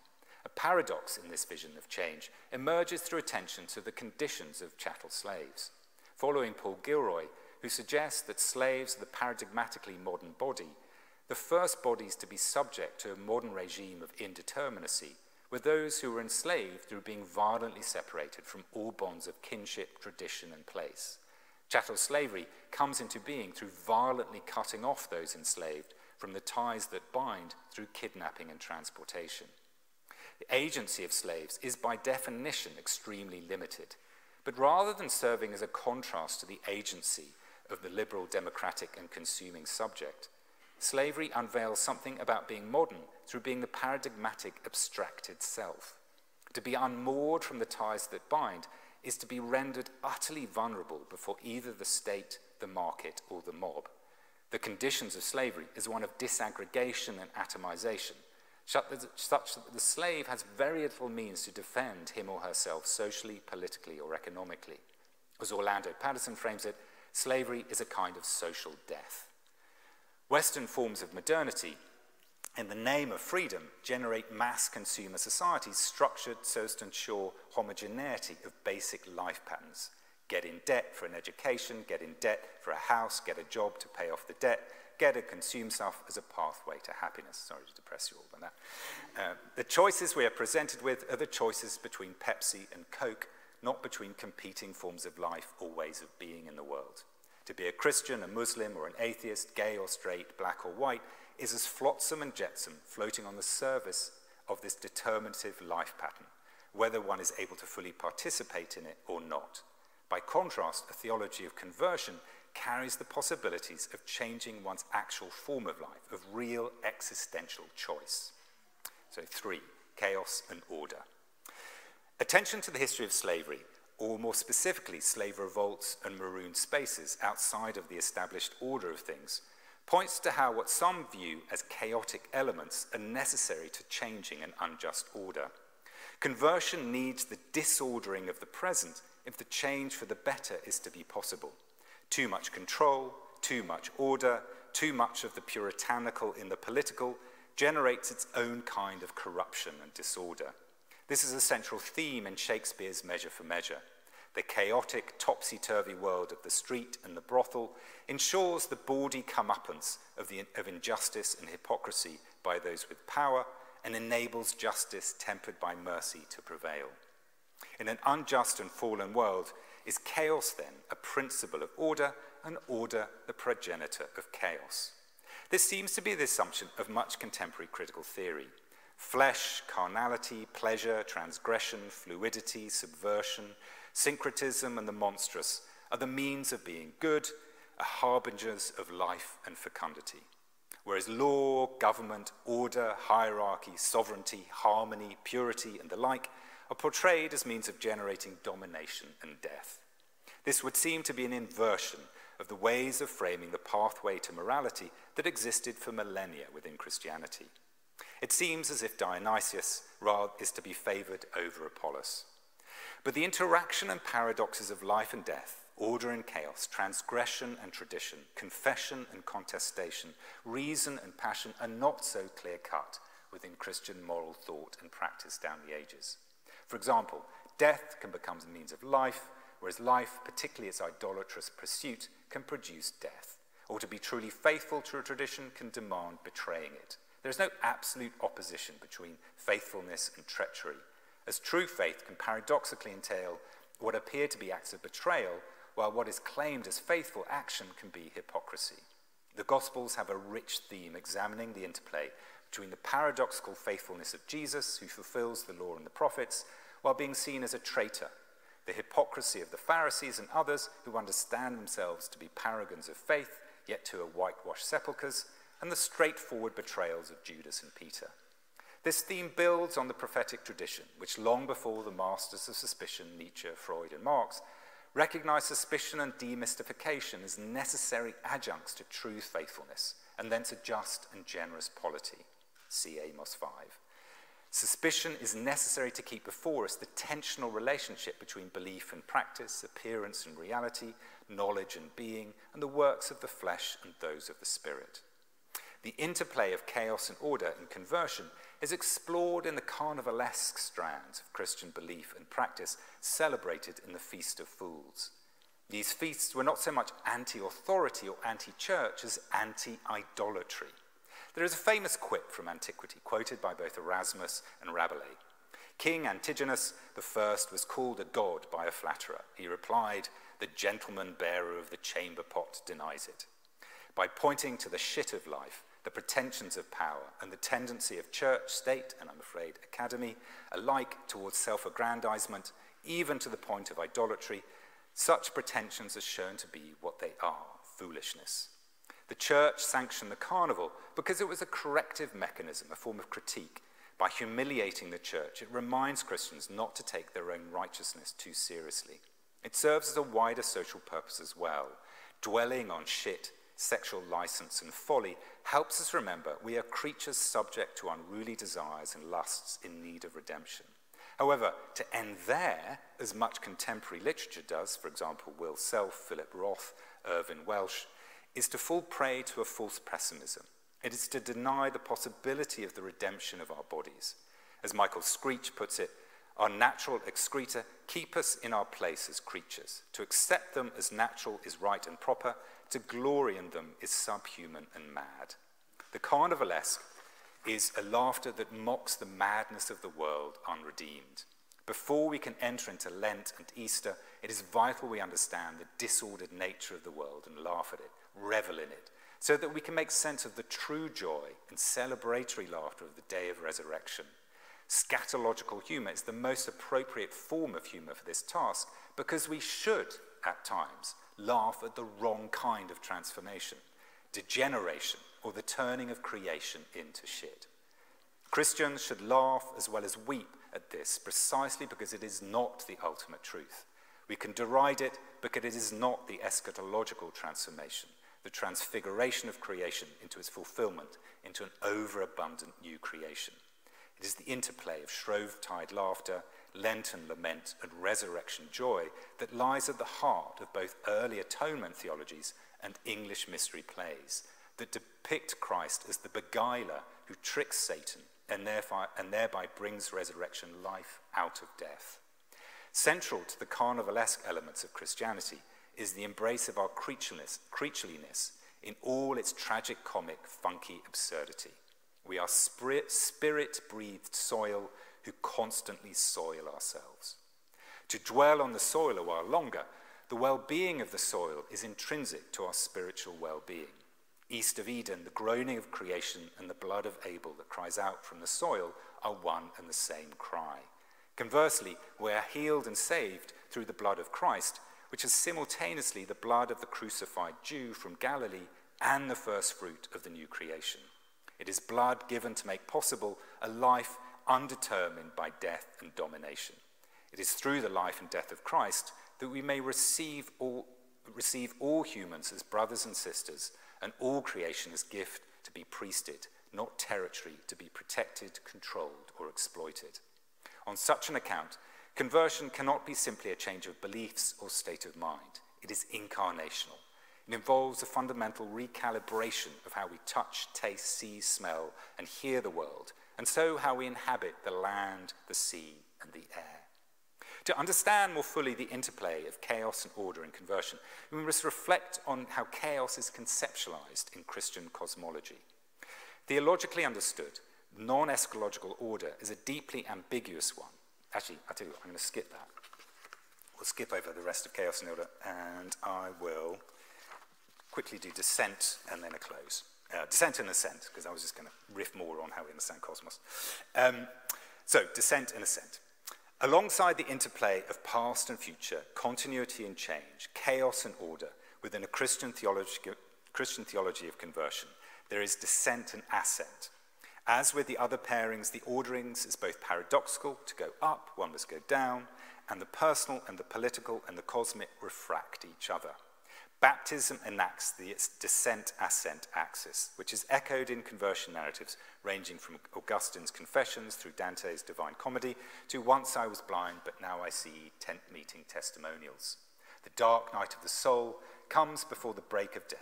A paradox in this vision of change emerges through attention to the conditions of chattel slaves. Following Paul Gilroy, who suggests that slaves are the paradigmatically modern body, the first bodies to be subject to a modern regime of indeterminacy were those who were enslaved through being violently separated from all bonds of kinship, tradition, and place. Chattel slavery comes into being through violently cutting off those enslaved from the ties that bind through kidnapping and transportation. The agency of slaves is by definition extremely limited, but rather than serving as a contrast to the agency of the liberal, democratic, and consuming subject, slavery unveils something about being modern through being the paradigmatic, abstracted self. To be unmoored from the ties that bind is to be rendered utterly vulnerable before either the state, the market, or the mob. The conditions of slavery is one of disaggregation and atomization, such that the slave has very little means to defend him or herself socially, politically, or economically. As Orlando Patterson frames it, slavery is a kind of social death. Western forms of modernity, in the name of freedom, generate mass consumer societies structured so as to ensure homogeneity of basic life patterns. Get in debt for an education, get in debt for a house, get a job to pay off the debt, get and consume stuff as a pathway to happiness. Sorry to depress you all by that. The choices we are presented with are the choices between Pepsi and Coke, not between competing forms of life or ways of being in the world. To be a Christian, a Muslim, or an atheist, gay or straight, black or white, is as flotsam and jetsam floating on the surface of this determinative life pattern, whether one is able to fully participate in it or not. By contrast, a theology of conversion carries the possibilities of changing one's actual form of life, of real existential choice. So 3, chaos and order. Attention to the history of slavery, or more specifically, slave revolts and marooned spaces outside of the established order of things, points to how what some view as chaotic elements are necessary to changing an unjust order. Conversion needs the disordering of the present if the change for the better is to be possible. Too much control, too much order, too much of the puritanical in the political generates its own kind of corruption and disorder. This is a central theme in Shakespeare's Measure for Measure. The chaotic, topsy-turvy world of the street and the brothel ensures the bawdy comeuppance of injustice and hypocrisy by those with power and enables justice tempered by mercy to prevail. In an unjust and fallen world, is chaos then a principle of order, and order the progenitor of chaos? This seems to be the assumption of much contemporary critical theory. Flesh, carnality, pleasure, transgression, fluidity, subversion, syncretism, and the monstrous are the means of being good, are harbingers of life and fecundity. Whereas law, government, order, hierarchy, sovereignty, harmony, purity, and the like are portrayed as means of generating domination and death. This would seem to be an inversion of the ways of framing the pathway to morality that existed for millennia within Christianity. It seems as if Dionysius is to be favoured over Apollos. But the interaction and paradoxes of life and death, order and chaos, transgression and tradition, confession and contestation, reason and passion are not so clear-cut within Christian moral thought and practice down the ages. For example, death can become a means of life, whereas life, particularly its idolatrous pursuit, can produce death. Or to be truly faithful to a tradition can demand betraying it. There is no absolute opposition between faithfulness and treachery, as true faith can paradoxically entail what appear to be acts of betrayal, while what is claimed as faithful action can be hypocrisy. The Gospels have a rich theme examining the interplay between the paradoxical faithfulness of Jesus, who fulfills the law and the prophets, while being seen as a traitor, the hypocrisy of the Pharisees and others who understand themselves to be paragons of faith, yet to are whitewashed sepulchres, and the straightforward betrayals of Judas and Peter. This theme builds on the prophetic tradition, which long before the masters of suspicion, Nietzsche, Freud, and Marx, recognized suspicion and demystification as necessary adjuncts to true faithfulness, and thence a just and generous polity. See Amos 5. Suspicion is necessary to keep before us the tensional relationship between belief and practice, appearance and reality, knowledge and being, and the works of the flesh and those of the spirit. The interplay of chaos and order in conversion is explored in the carnivalesque strands of Christian belief and practice celebrated in the Feast of Fools. These feasts were not so much anti-authority or anti-church as anti-idolatry. There is a famous quip from antiquity, quoted by both Erasmus and Rabelais. King Antigonus I was called a god by a flatterer. He replied, "The gentleman bearer of the chamber pot denies it." By pointing to the shit of life, the pretensions of power, and the tendency of church, state, and I'm afraid academy, alike towards self-aggrandizement, even to the point of idolatry, such pretensions are shown to be what they are, foolishness. The church sanctioned the carnival because it was a corrective mechanism, a form of critique. By humiliating the church, it reminds Christians not to take their own righteousness too seriously. It serves as a wider social purpose as well. Dwelling on shit, sexual license, and folly helps us remember we are creatures subject to unruly desires and lusts in need of redemption. However, to end there, as much contemporary literature does, for example, Will Self, Philip Roth, Irvine Welsh, is to fall prey to a false pessimism. It is to deny the possibility of the redemption of our bodies. As Michael Screech puts it, our natural excreta, keep us in our place as creatures. To accept them as natural is right and proper. To glory in them is subhuman and mad. The carnivalesque is a laughter that mocks the madness of the world unredeemed. Before we can enter into Lent and Easter, it is vital we understand the disordered nature of the world and laugh at it, revel in it, so that we can make sense of the true joy and celebratory laughter of the day of resurrection. Scatological humour is the most appropriate form of humour for this task because we should, at times, laugh at the wrong kind of transformation, degeneration, or the turning of creation into shit. Christians should laugh as well as weep at this precisely because it is not the ultimate truth. We can deride it because it is not the eschatological transformation, the transfiguration of creation into its fulfillment, into an overabundant new creation. It is the interplay of Shrovetide laughter, Lenten lament, and resurrection joy that lies at the heart of both early atonement theologies and English mystery plays that depict Christ as the beguiler who tricks Satan and thereby brings resurrection life out of death. Central to the carnivalesque elements of Christianity is the embrace of our creatureliness in all its tragic, comic, funky absurdity. We are spirit-breathed soil who constantly soil ourselves. To dwell on the soil a while longer, the well-being of the soil is intrinsic to our spiritual well-being. East of Eden, the groaning of creation and the blood of Abel that cries out from the soil are one and the same cry. Conversely, we are healed and saved through the blood of Christ, which is simultaneously the blood of the crucified Jew from Galilee and the first fruit of the new creation. It is blood given to make possible a life undetermined by death and domination. It is through the life and death of Christ that we may receive all humans as brothers and sisters and all creation as gift to be priested, not territory to be protected, controlled, or exploited. On such an account, conversion cannot be simply a change of beliefs or state of mind. It is incarnational. It involves a fundamental recalibration of how we touch, taste, see, smell, and hear the world, and so how we inhabit the land, the sea, and the air. To understand more fully the interplay of chaos and order in conversion, we must reflect on how chaos is conceptualized in Christian cosmology. Theologically understood, non-eschatological order is a deeply ambiguous one. Actually, I'll tell you what, I'm going to skip that. We'll skip over the rest of chaos and order, and I will quickly do descent and then a close. Descent and ascent, because I was just going to riff more on how we understand cosmos. So, descent and ascent. Alongside the interplay of past and future, continuity and change, chaos and order, within a Christian theology of conversion, there is descent and ascent. As with the other pairings, the orderings is both paradoxical, to go up, one must go down, and the personal and the political and the cosmic refract each other. Baptism enacts the descent-ascent axis, which is echoed in conversion narratives ranging from Augustine's Confessions through Dante's Divine Comedy to Once I Was Blind, but Now I See tent-meeting testimonials. The dark night of the soul comes before the break of day.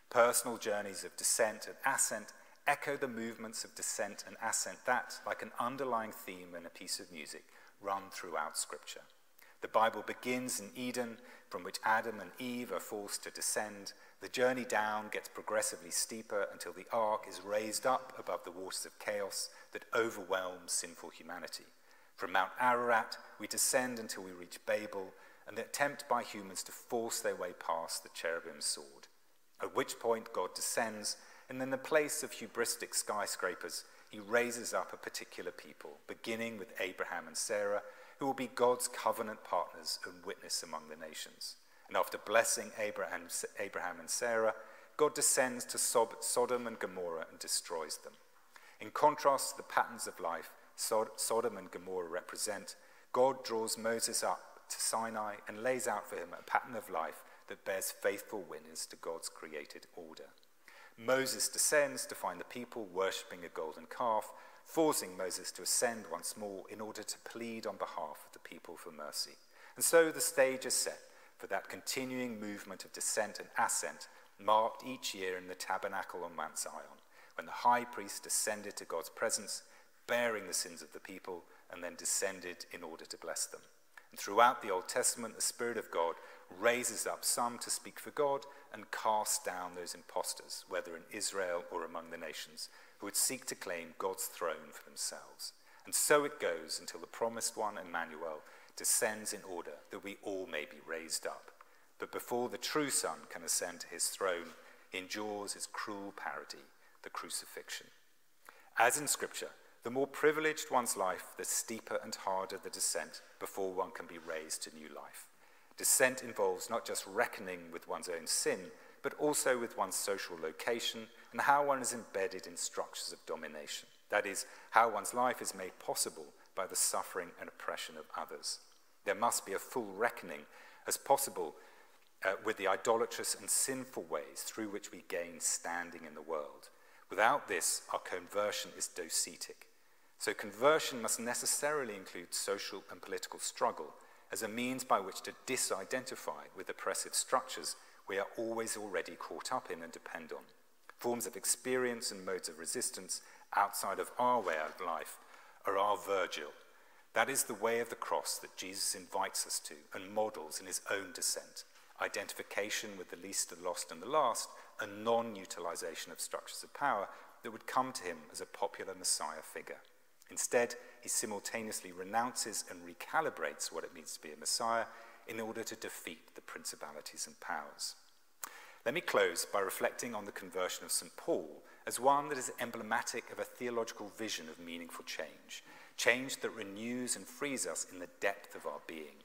Personal journeys of descent and ascent echo the movements of descent and ascent that, like an underlying theme in a piece of music, run throughout Scripture. The Bible begins in Eden, from which Adam and Eve are forced to descend. The journey down gets progressively steeper until the ark is raised up above the waters of chaos that overwhelm sinful humanity. From Mount Ararat, we descend until we reach Babel, and the attempt by humans to force their way past the cherubim's sword. At which point God descends, and in the place of hubristic skyscrapers, he raises up a particular people, beginning with Abraham and Sarah, who will be God's covenant partners and witness among the nations. And after blessing Abraham and Sarah, God descends to Sodom and Gomorrah and destroys them. In contrast to the patterns of life Sodom and Gomorrah represent, God draws Moses up to Sinai and lays out for him a pattern of life that bears faithful witness to God's created order. Moses descends to find the people worshipping a golden calf, forcing Moses to ascend once more in order to plead on behalf of the people for mercy. And so the stage is set for that continuing movement of descent and ascent marked each year in the tabernacle on Mount Zion, when the high priest descended to God's presence, bearing the sins of the people and then descended in order to bless them. And throughout the Old Testament, the Spirit of God raises up some to speak for God and cast down those impostors, whether in Israel or among the nations, who would seek to claim God's throne for themselves. And so it goes until the promised one, Emmanuel, descends in order that we all may be raised up. But before the true Son can ascend to his throne, he endures his cruel parody, the crucifixion. As in Scripture, the more privileged one's life, the steeper and harder the descent before one can be raised to new life. Descent involves not just reckoning with one's own sin, but also with one's social location and how one is embedded in structures of domination. That is, how one's life is made possible by the suffering and oppression of others. There must be a full reckoning as possible with the idolatrous and sinful ways through which we gain standing in the world. Without this, our conversion is docetic. So conversion must necessarily include social and political struggle as a means by which to disidentify with oppressive structures we are always already caught up in and depend on. Forms of experience and modes of resistance outside of our way of life are our Virgil. That is the way of the cross that Jesus invites us to and models in his own descent. Identification with the least, the lost, and the last, and non-utilization of structures of power that would come to him as a popular Messiah figure. Instead, he simultaneously renounces and recalibrates what it means to be a Messiah in order to defeat the principalities and powers. Let me close by reflecting on the conversion of St. Paul as one that is emblematic of a theological vision of meaningful change, change that renews and frees us in the depth of our being.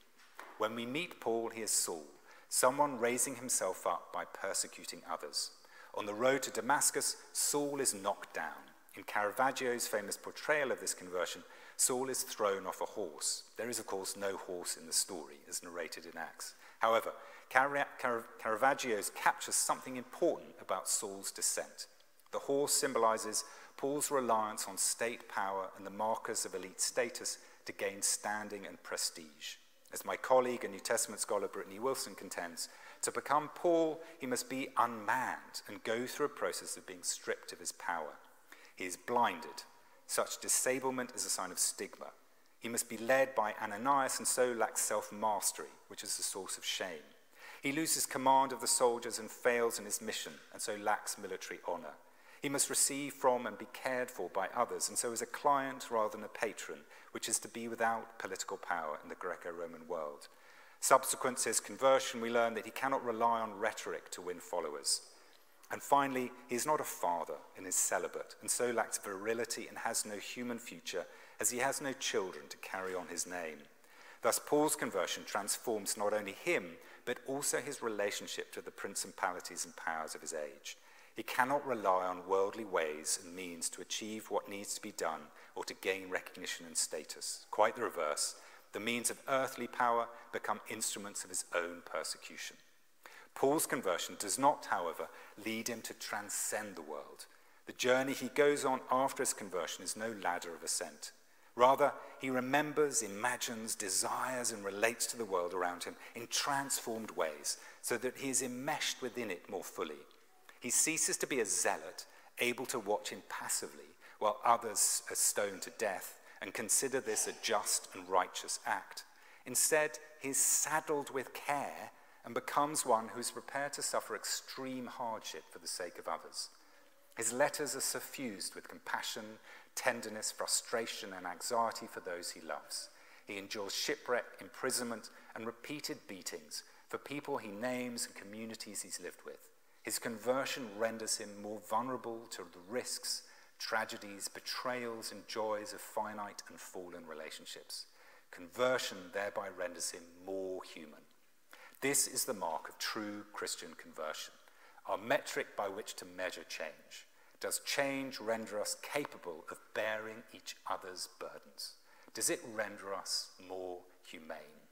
When we meet Paul, he is Saul, someone raising himself up by persecuting others. On the road to Damascus, Saul is knocked down. In Caravaggio's famous portrayal of this conversion, Saul is thrown off a horse. There is, of course, no horse in the story, as narrated in Acts. However, Caravaggio's captures something important about Saul's descent. The horse symbolizes Paul's reliance on state power and the markers of elite status to gain standing and prestige. As my colleague and New Testament scholar Brittany Wilson contends, to become Paul, he must be unmanned and go through a process of being stripped of his power. He is blinded. Such disablement is a sign of stigma. He must be led by Ananias and so lacks self-mastery, which is the source of shame. He loses command of the soldiers and fails in his mission, and so lacks military honor. He must receive from and be cared for by others, and so is a client rather than a patron, which is to be without political power in the Greco-Roman world. Subsequent to his conversion, we learn that he cannot rely on rhetoric to win followers. And finally, he is not a father and is celibate, and so lacks virility and has no human future, as he has no children to carry on his name. Thus, Paul's conversion transforms not only him, but also his relationship to the principalities and powers of his age. He cannot rely on worldly ways and means to achieve what needs to be done or to gain recognition and status. Quite the reverse. The means of earthly power become instruments of his own persecution. Paul's conversion does not, however, lead him to transcend the world. The journey he goes on after his conversion is no ladder of ascent. Rather, he remembers, imagines, desires, and relates to the world around him in transformed ways so that he is enmeshed within it more fully. He ceases to be a zealot, able to watch impassively while others are stoned to death and consider this a just and righteous act. Instead, he is saddled with care and becomes one who is prepared to suffer extreme hardship for the sake of others. His letters are suffused with compassion, tenderness, frustration, and anxiety for those he loves. He endures shipwreck, imprisonment, and repeated beatings for people he names and communities he's lived with. His conversion renders him more vulnerable to the risks, tragedies, betrayals, and joys of finite and fallen relationships. Conversion thereby renders him more human. This is the mark of true Christian conversion, our metric by which to measure change. Does change render us capable of bearing each other's burdens? Does it render us more humane?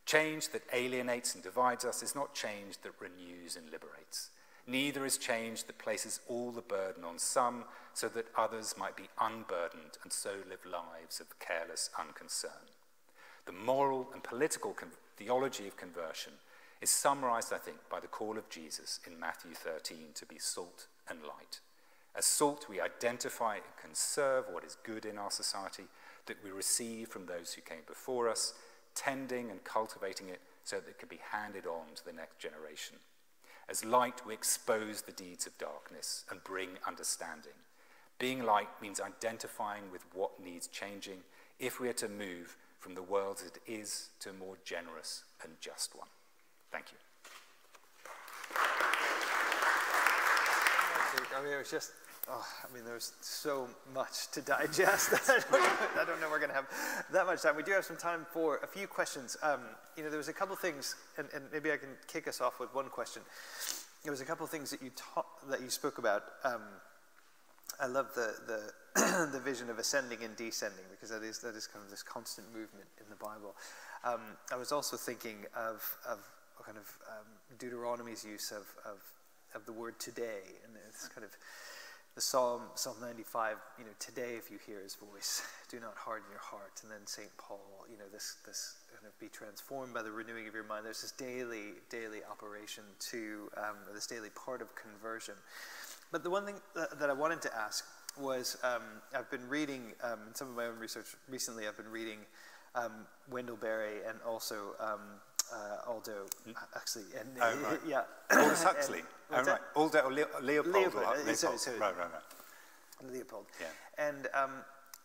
Change that alienates and divides us is not change that renews and liberates. Neither is change that places all the burden on some so that others might be unburdened and so live lives of careless unconcern. The moral and political theology of conversion is summarized, I think, by the call of Jesus in Matthew 13 to be salt and light. As salt, we identify and conserve what is good in our society. that we receive from those who came before us, tending and cultivating it so that it can be handed on to the next generation. As light, we expose the deeds of darkness and bring understanding. Being light means identifying with what needs changing if we are to move from the world as it is to a more generous and just one. Thank you. I mean, it was just, there's so much to digest. I don't know we're going to have that much time. We do have some time for a few questions. There was a couple things, and maybe I can kick us off with one question. There was a couple of things that you spoke about. I love the the vision of ascending and descending, because that is kind of this constant movement in the Bible. I was also thinking of kind of Deuteronomy's use of the word today, and it's kind of the Psalm 95. Today, if you hear His voice, do not harden your heart. And then St. Paul, this kind of be transformed by the renewing of your mind. There's this daily operation to this daily part of conversion. But the one thing that I wanted to ask was, I've been reading, in some of my own research recently, I've been reading Wendell Berry and also Aldo Huxley. And, right. Yeah. Aldous Huxley. Right. Aldo or Leopold. Leopold. Right. Leopold. Yeah.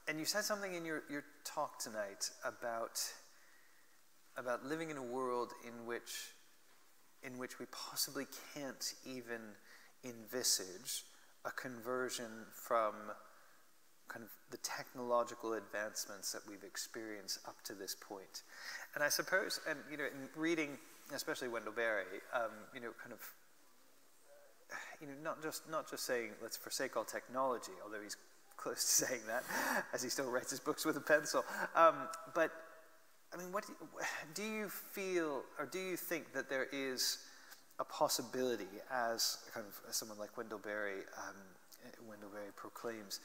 And you said something in your talk tonight about living in a world in which we possibly can't even envisage a conversion from kind of the technological advancements that we've experienced up to this point. And I suppose, and in reading, especially Wendell Berry, not just saying let's forsake all technology, although he's close to saying that, as he still writes his books with a pencil. But I mean, what do you feel, or do you think that there is a possibility, as kind of as someone like Wendell Berry proclaims,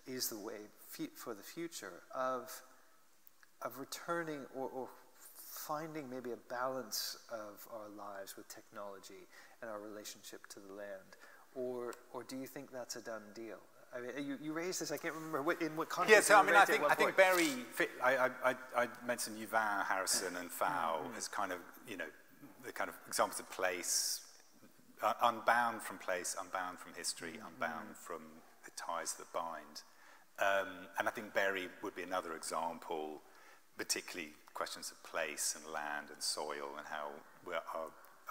is the way for the future of returning or finding maybe a balance of our lives with technology and our relationship to the land, or do you think that's a done deal? I mean, you raised this. I can't remember in what context. Yeah, so I think Berry. I mentioned Yuval Harrison and Fowle as kind of the kind of examples of place, unbound from place, unbound from history, unbound from the ties that bind. And I think Berry would be another example, particularly questions of place and land and soil, and how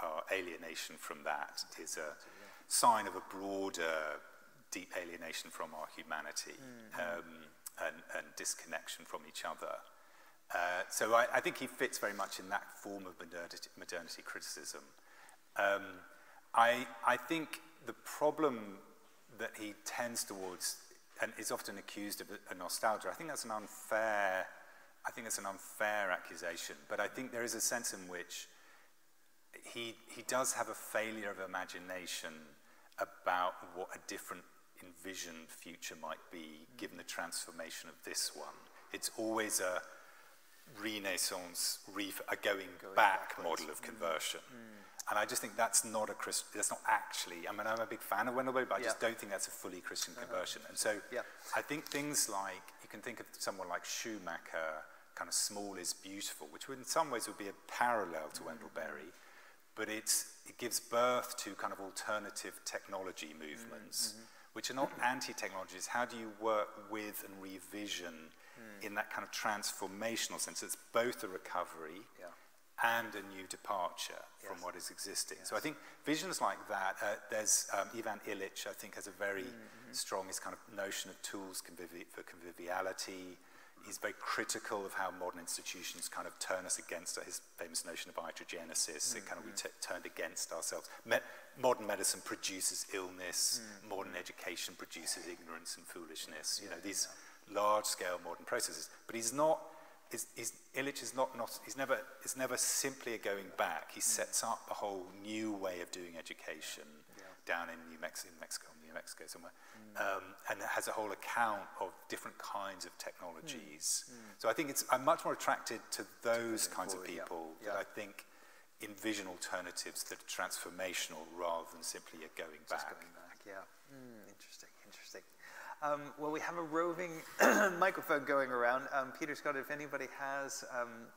our alienation from that is a sign of a broader, deep alienation from our humanity, and disconnection from each other. So I think he fits very much in that form of modernity criticism. I think the problem that he tends towards, and is often accused of a nostalgia, I think that's an unfair accusation. But I think there is a sense in which he does have a failure of imagination about what a different envisioned future might be, given the transformation of this one. It's always a renaissance, a going back model of conversion. And I just think that's not actually, I mean, I'm a big fan of Wendell Berry, but I just don't think that's a fully Christian conversion. And so I think things like, you can think of someone like Schumacher, kind of small is beautiful, which in some ways would be a parallel to Wendell Berry, but it gives birth to kind of alternative technology movements, which are not anti-technologies. How do you work with and revision in that kind of transformational sense? It's both a recovery and a new departure from what is existing. So I think visions like that, there's Ivan Illich, I think, has a very strong, his kind of notion of tools for conviviality. He's very critical of how modern institutions kind of turn us against his famous notion of iatrogenesis. It kind of we turned against ourselves. Modern medicine produces illness. Modern education produces ignorance and foolishness. These large-scale modern processes. But he's not. Illich is not. It's never simply a going back. He sets up a whole new way of doing education down in New Mexico somewhere, and it has a whole account of different kinds of technologies. So I think I'm much more attracted to those kinds of people that I think envision alternatives that are transformational rather than simply a going back. Just going back, Interesting. Well, we have a roving microphone going around. Peter, Scott, if anybody has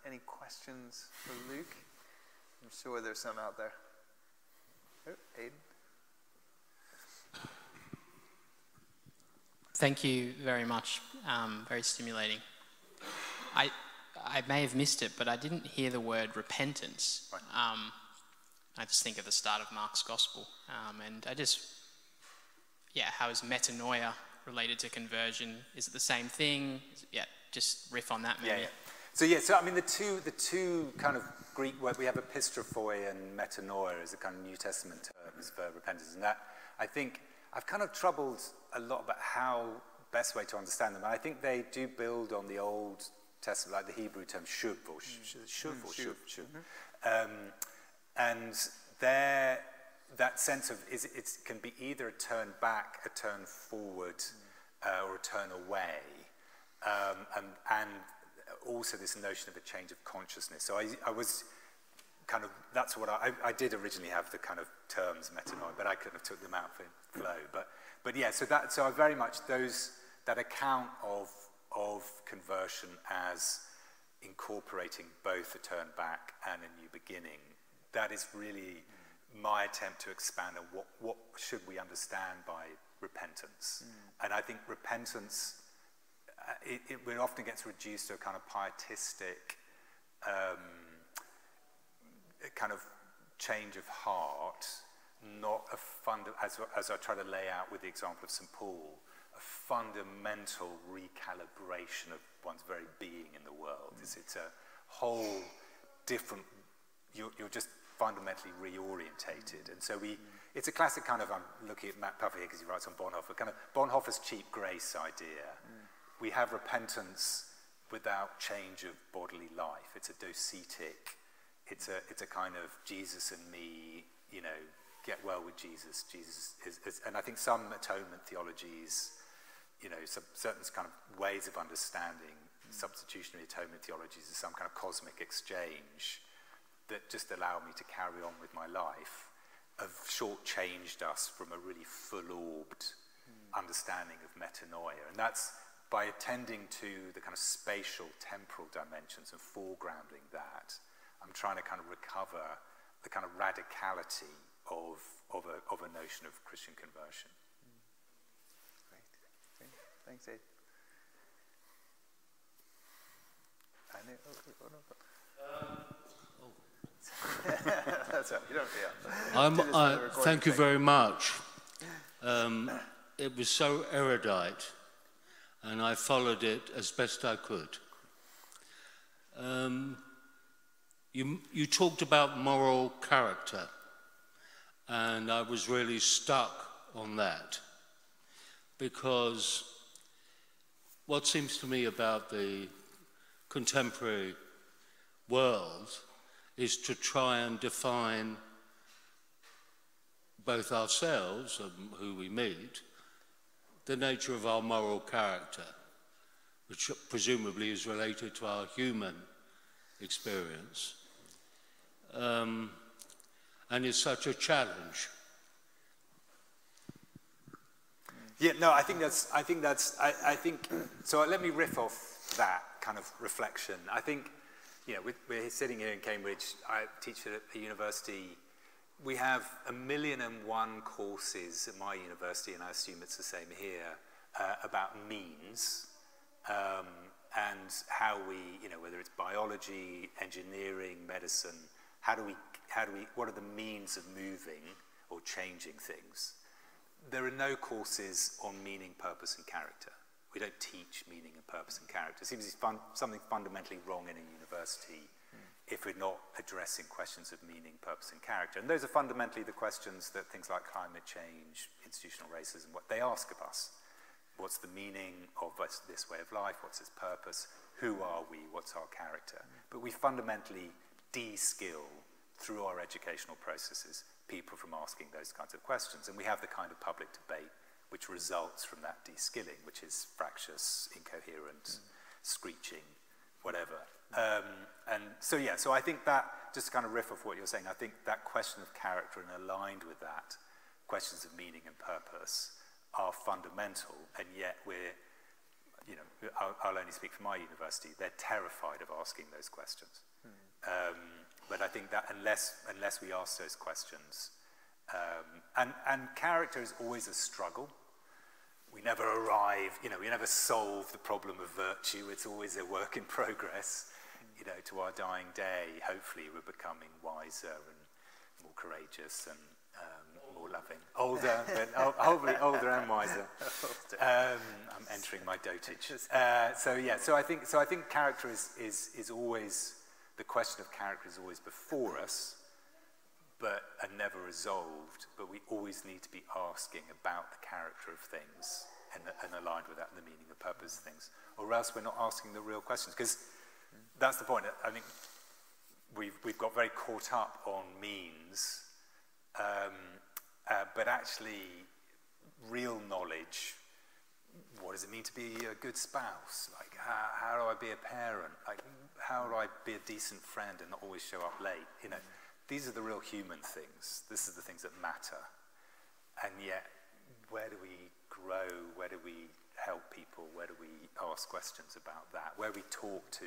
any questions for Luke, I'm sure there's some out there. Oh, Aidan. Thank you very much. Very stimulating. I may have missed it, but I didn't hear the word repentance. Right. I just think of the start of Mark's Gospel. And how is metanoia related to conversion? Is it the same thing? Just riff on that maybe. Yeah. So I mean, the two kind of Greek words, we have epistrophoi and metanoia as the kind of New Testament terms for repentance. And that, I think, I've kind of troubled a lot about how best way to understand them. And I think they do build on the Old Testament, like the Hebrew term shuv or shuv. And that sense of it can be either a turn back, a turn forward, or a turn away, and also this notion of a change of consciousness. So I was kind of, that's what I did originally have the kind of terms metanoia, but I kind of took them out for flow. But yeah, so I very much that account of conversion as incorporating both a turn back and a new beginning. That is really my attempt to expand on what should we understand by repentance. And I think repentance, it often gets reduced to a kind of pietistic kind of change of heart, not as I try to lay out with the example of St. Paul, a fundamental recalibration of one's very being in the world. It's a whole different, you're just fundamentally reorientated. And so it's a classic kind of, I'm looking at Matt Puffer here because he writes on Bonhoeffer, kind of Bonhoeffer's cheap grace idea. We have repentance without change of bodily life. It's a docetic, it's a kind of Jesus and me, get well with Jesus. Jesus is, and I think some atonement theologies, some certain kind of ways of understanding substitutionary atonement theologies as some kind of cosmic exchange that just allow me to carry on with my life, have shortchanged us from a really full-orbed understanding of metanoia. And that's by attending to the kind of spatial, temporal dimensions and foregrounding that, I'm trying to kind of recover the kind of radicality of a notion of Christian conversion. Great. Thanks, Aid. That's right. You don't feel. Thank you very much. It was so erudite, and I followed it as best I could. You talked about moral character, and I was really stuck on that, because what seems to me about the contemporary world is to try and define both ourselves and who we meet, the nature of our moral character, which presumably is related to our human experience, and is such a challenge. Yeah, no, I think so let me riff off that kind of reflection. I think, we're sitting here in Cambridge. I teach at a university. We have 1,000,001 courses at my university, and I assume it's the same here, about means, and how we, whether it's biology, engineering, medicine, what are the means of moving or changing things? There are no courses on meaning, purpose, and character. We don't teach meaning and purpose and character. It seems there's something fundamentally wrong in a university if we're not addressing questions of meaning, purpose, and character. And those are fundamentally the questions that things like climate change, institutional racism, what they ask of us. What's the meaning of this way of life? What's its purpose? Who are we? What's our character? But we fundamentally de-skill through our educational processes people from asking those kinds of questions. And we have the kind of public debate which results from that de-skilling, which is fractious, incoherent, screeching, whatever. So I think that, just to kind of riff off what you're saying, I think that question of character and aligned with that, questions of meaning and purpose, are fundamental, and yet we're, you know, I'll only speak for my university, they're terrified of asking those questions. But I think that unless we ask those questions, and character is always a struggle. We never arrive, you know, we never solve the problem of virtue. It's always a work in progress. You know, to our dying day, hopefully we're becoming wiser and more courageous and more loving. Older, but hopefully older and wiser. I'm entering my dotage. So I think character is always, the question of character is always before us, and never resolved, but we always need to be asking about the character of things and aligned with that and the meaning and purpose of things, or else we're not asking the real questions, because that's the point. I think we've got very caught up on means, but actually real knowledge, what does it mean to be a good spouse? Like, how do I be a parent? Like, how do I be a decent friend and not always show up late? You know, these are the real human things. This is the things that matter. And yet, where do we grow? Where do we help people? Where do we ask questions about that? Where we talk to,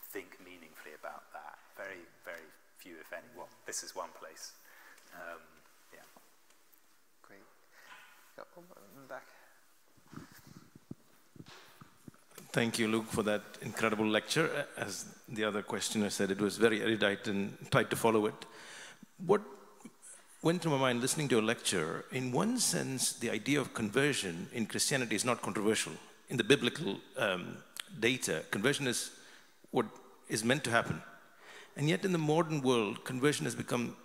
think meaningfully about that? Very, very few, if any. Well, this is one place. Yeah. Great. Got one in the back. Thank you, Luke, for that incredible lecture. As the other questioner said, it was very erudite and tried to follow it. What went through my mind listening to your lecture, in one sense, the idea of conversion in Christianity is not controversial. In the biblical data, conversion is what is meant to happen. And yet in the modern world, conversion has become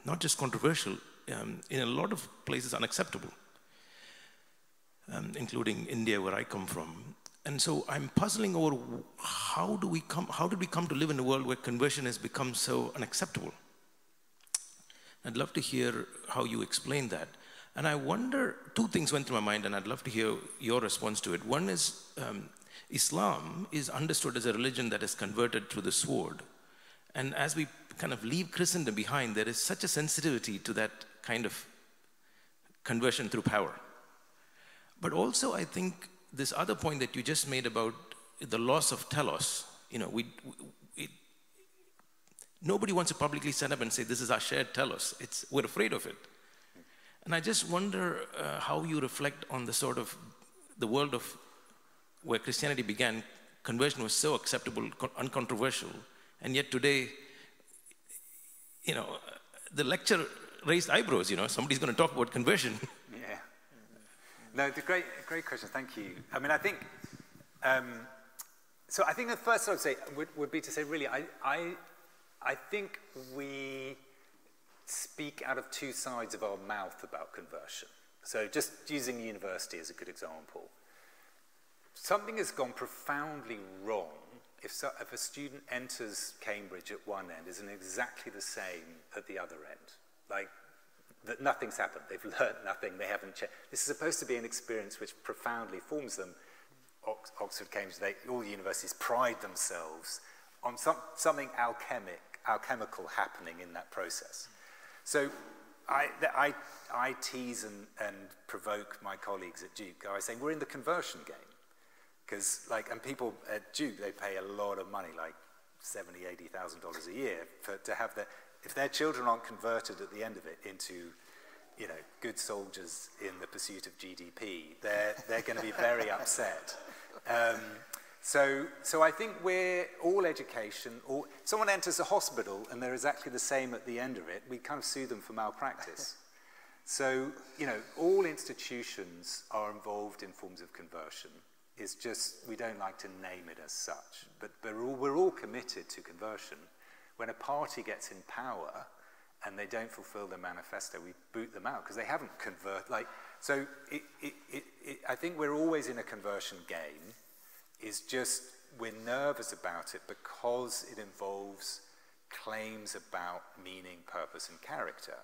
not just controversial, in a lot of places unacceptable, including India, where I come from. And so I'm puzzling over how did we come to live in a world where conversion has become so unacceptable? I'd love to hear how you explain that. And I wonder, two things went through my mind, and I'd love to hear your response to it. One is, Islam is understood as a religion that is converted through the sword. And as we kind of leave Christendom behind, there is such a sensitivity to that kind of conversion through power. But also, I think this other point that you just made about the loss of telos, you know, nobody wants to publicly stand up and say, this is our shared telos. We're afraid of it. And I just wonder how you reflect on the sort of, the world of where Christianity began, conversion was so acceptable, uncontroversial, and yet today, you know, the lecture raised eyebrows, you know, somebody's going to talk about conversion. Yeah. No, it's a great question, thank you. I mean, I think, so I think the first thing I would say would be to say, really, I think we speak out of two sides of our mouth about conversion. So just using university as a good example. Something has gone profoundly wrong if a student enters Cambridge at one end, isn't exactly the same at the other end. Like, that nothing's happened, they've learned nothing, they haven't changed. This is supposed to be an experience which profoundly forms them. Oxford, Cambridge, all the universities pride themselves on something alchemical happening in that process. So I tease and provoke my colleagues at Duke. I say, we're in the conversion game. Because, like, and people at Duke, they pay a lot of money, like $70,000, $80,000 a year, to have if their children aren't converted at the end of it into, you know, good soldiers in the pursuit of GDP, they're going to be very upset. So I think we're all education. Someone enters a hospital and they're exactly the same at the end of it, we kind of sue them for malpractice. So, you know, all institutions are involved in forms of conversion. It's just, we don't like to name it as such. But we're all committed to conversion. When a party gets in power and they don't fulfill their manifesto, we boot them out because they haven't converted. Like, so I think we're always in a conversion game. It's just we're nervous about it because it involves claims about meaning, purpose, and character.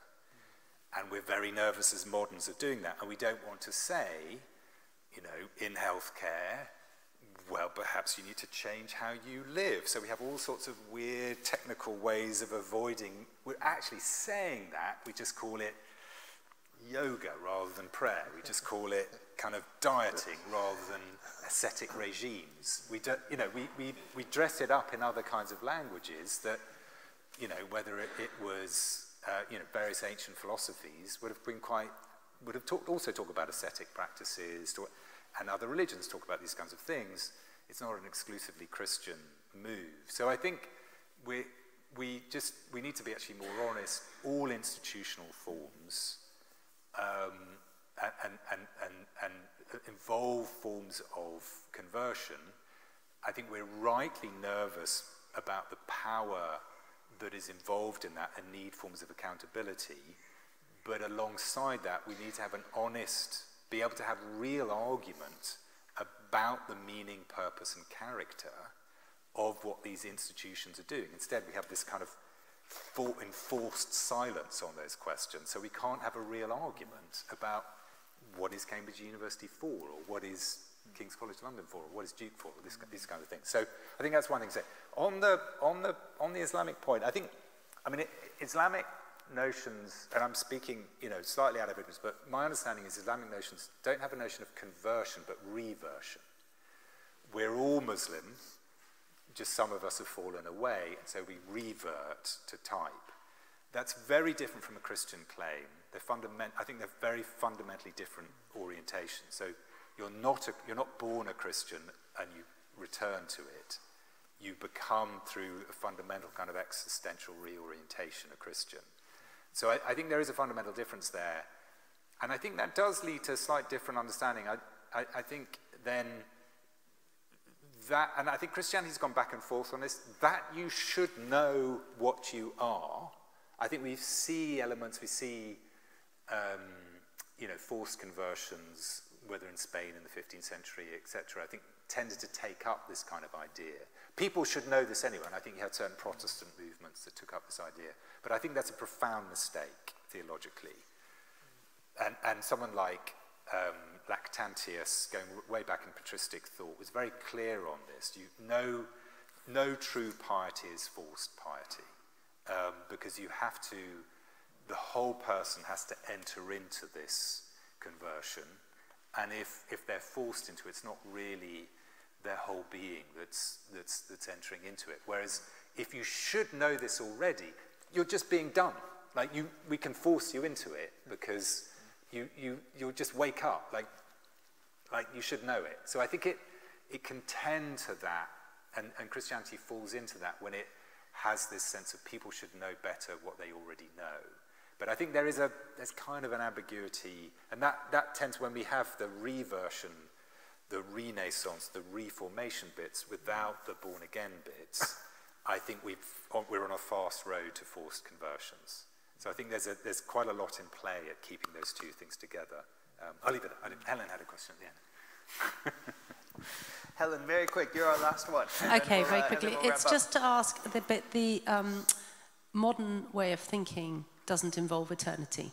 And we're very nervous as moderns of doing that. And we don't want to say, you know, in healthcare, well, perhaps you need to change how you live. So we have all sorts of weird technical ways of avoiding. We're actually saying that. We just call it yoga rather than prayer. We just call it kind of dieting rather than ascetic regimes. We dress it up in other kinds of languages that, whether it was, various ancient philosophies would have also talked about ascetic practices, and other religions talk about these kinds of things. It's not an exclusively Christian move. So I think we need to be actually more honest. All institutional forms and involve forms of conversion. I think we're rightly nervous about the power that is involved in that and need forms of accountability. But alongside that, we need to have be able to have real argument about the meaning, purpose, and character of what these institutions are doing. Instead, we have this kind of enforced silence on those questions, so we can't have a real argument about what is Cambridge University for, or what is King's College London for, or what is Duke for, or these kind of things. So I think that's one thing to say. On the Islamic point, Islamic notions, and I'm speaking, slightly out of ignorance, but my understanding is Islamic notions don't have a notion of conversion, but reversion. We're all Muslim, just some of us have fallen away, and so we revert to type. That's very different from a Christian claim. I think they're very fundamentally different orientations. So you're not born a Christian and you return to it. You become, through a fundamental kind of existential reorientation, a Christian. So I think there is a fundamental difference there. And I think that does lead to a slight different understanding. I think then that, and I think Christianity's gone back and forth on this, that you should know what you are. I think we see elements, forced conversions, whether in Spain in the 15th century, etc., I think tended to take up this kind of idea. People should know this anyway, and I think you had certain Protestant movements that took up this idea. But I think that's a profound mistake, theologically. And someone like Lactantius, going way back in patristic thought, was very clear on this. No true piety is forced piety, because the whole person has to enter into this conversion, and if they're forced into it, it's not really their whole being that's entering into it. Whereas if you should know this already, you're just being done. Like we can force you into it because you'll just wake up. Like you should know it. So I think it can tend to that, and Christianity falls into that when it has this sense of people should know better what they already know. But I think there's kind of an ambiguity, and that tends, when we have the reversion, the renaissance, the reformation bits without the born-again bits, I think we're on a fast road to forced conversions. So I think there's quite a lot in play at keeping those two things together. I'll leave it at that. Helen had a question at the end. Helen, very quick, you're our last one. Okay, very quickly. It's just to ask, the modern way of thinking doesn't involve eternity.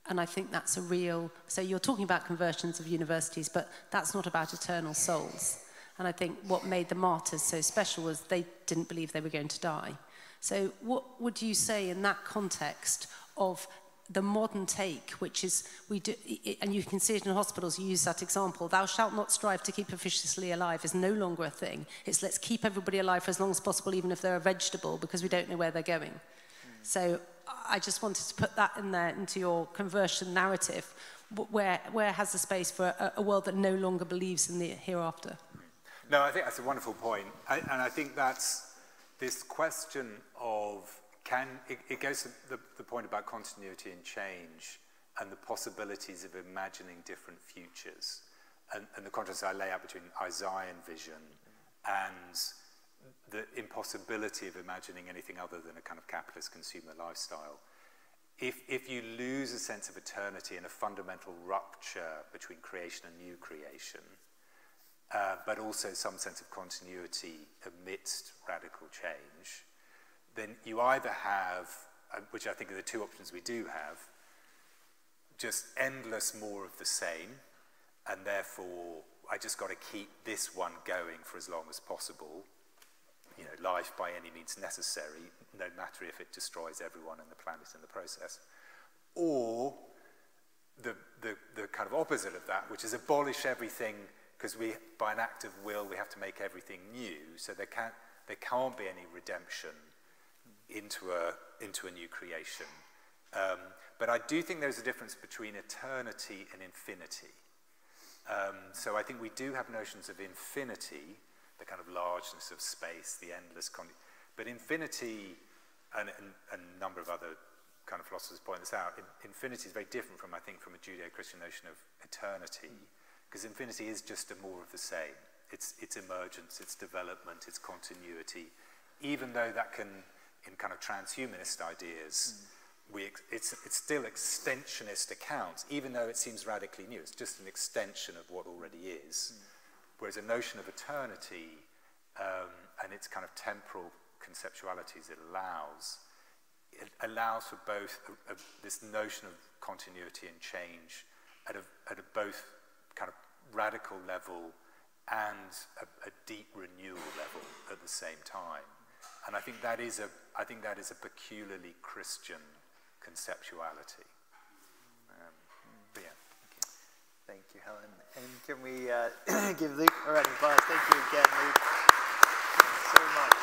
And I think that's a real... So you're talking about conversions of universities, but that's not about eternal souls. And I think what made the martyrs so special was they didn't believe they were going to die. So what would you say in that context of the modern take, which is, we do, and you can see it in hospitals, you use that example, thou shalt not strive to keep officiously alive is no longer a thing. It's let's keep everybody alive for as long as possible, even if they're a vegetable, because we don't know where they're going. So I just wanted to put that in there into your conversion narrative. Where has the space for a world that no longer believes in the hereafter? No, I think that's a wonderful point. And I think that's this question of, it goes to the point about continuity and change and the possibilities of imagining different futures. And the contrast I lay out between Isaiah vision and the impossibility of imagining anything other than a kind of capitalist consumer lifestyle. If you lose a sense of eternity and a fundamental rupture between creation and new creation, but also some sense of continuity amidst radical change, then you either have, which I think are the two options we do have, just endless more of the same, and therefore I just got to keep this one going for as long as possible, life by any means necessary, no matter if it destroys everyone on the planet in the process. Or the kind of opposite of that, which is abolish everything, because we, by an act of will, we have to make everything new. So there can't be any redemption into a new creation. But I do think there's a difference between eternity and infinity. So I think we do have notions of infinity, the kind of largeness of space, the endless but infinity, and a number of other kind of philosophers point this out, infinity is very different from, I think, from a Judeo-Christian notion of eternity, because infinity is just more of the same. It's emergence, it's development, it's continuity, even though that can, in kind of transhumanist ideas, it's still extensionist accounts, even though it seems radically new. It's just an extension of what already is. Whereas a notion of eternity and its kind of temporal conceptualities it allows for both this notion of continuity and change at a both kind of radical level and a deep renewal level at the same time. And I think that is a peculiarly Christian conceptuality. But yeah, thank you, Helen. And can we give Luke a round of applause? Thank you again, Luke, so much.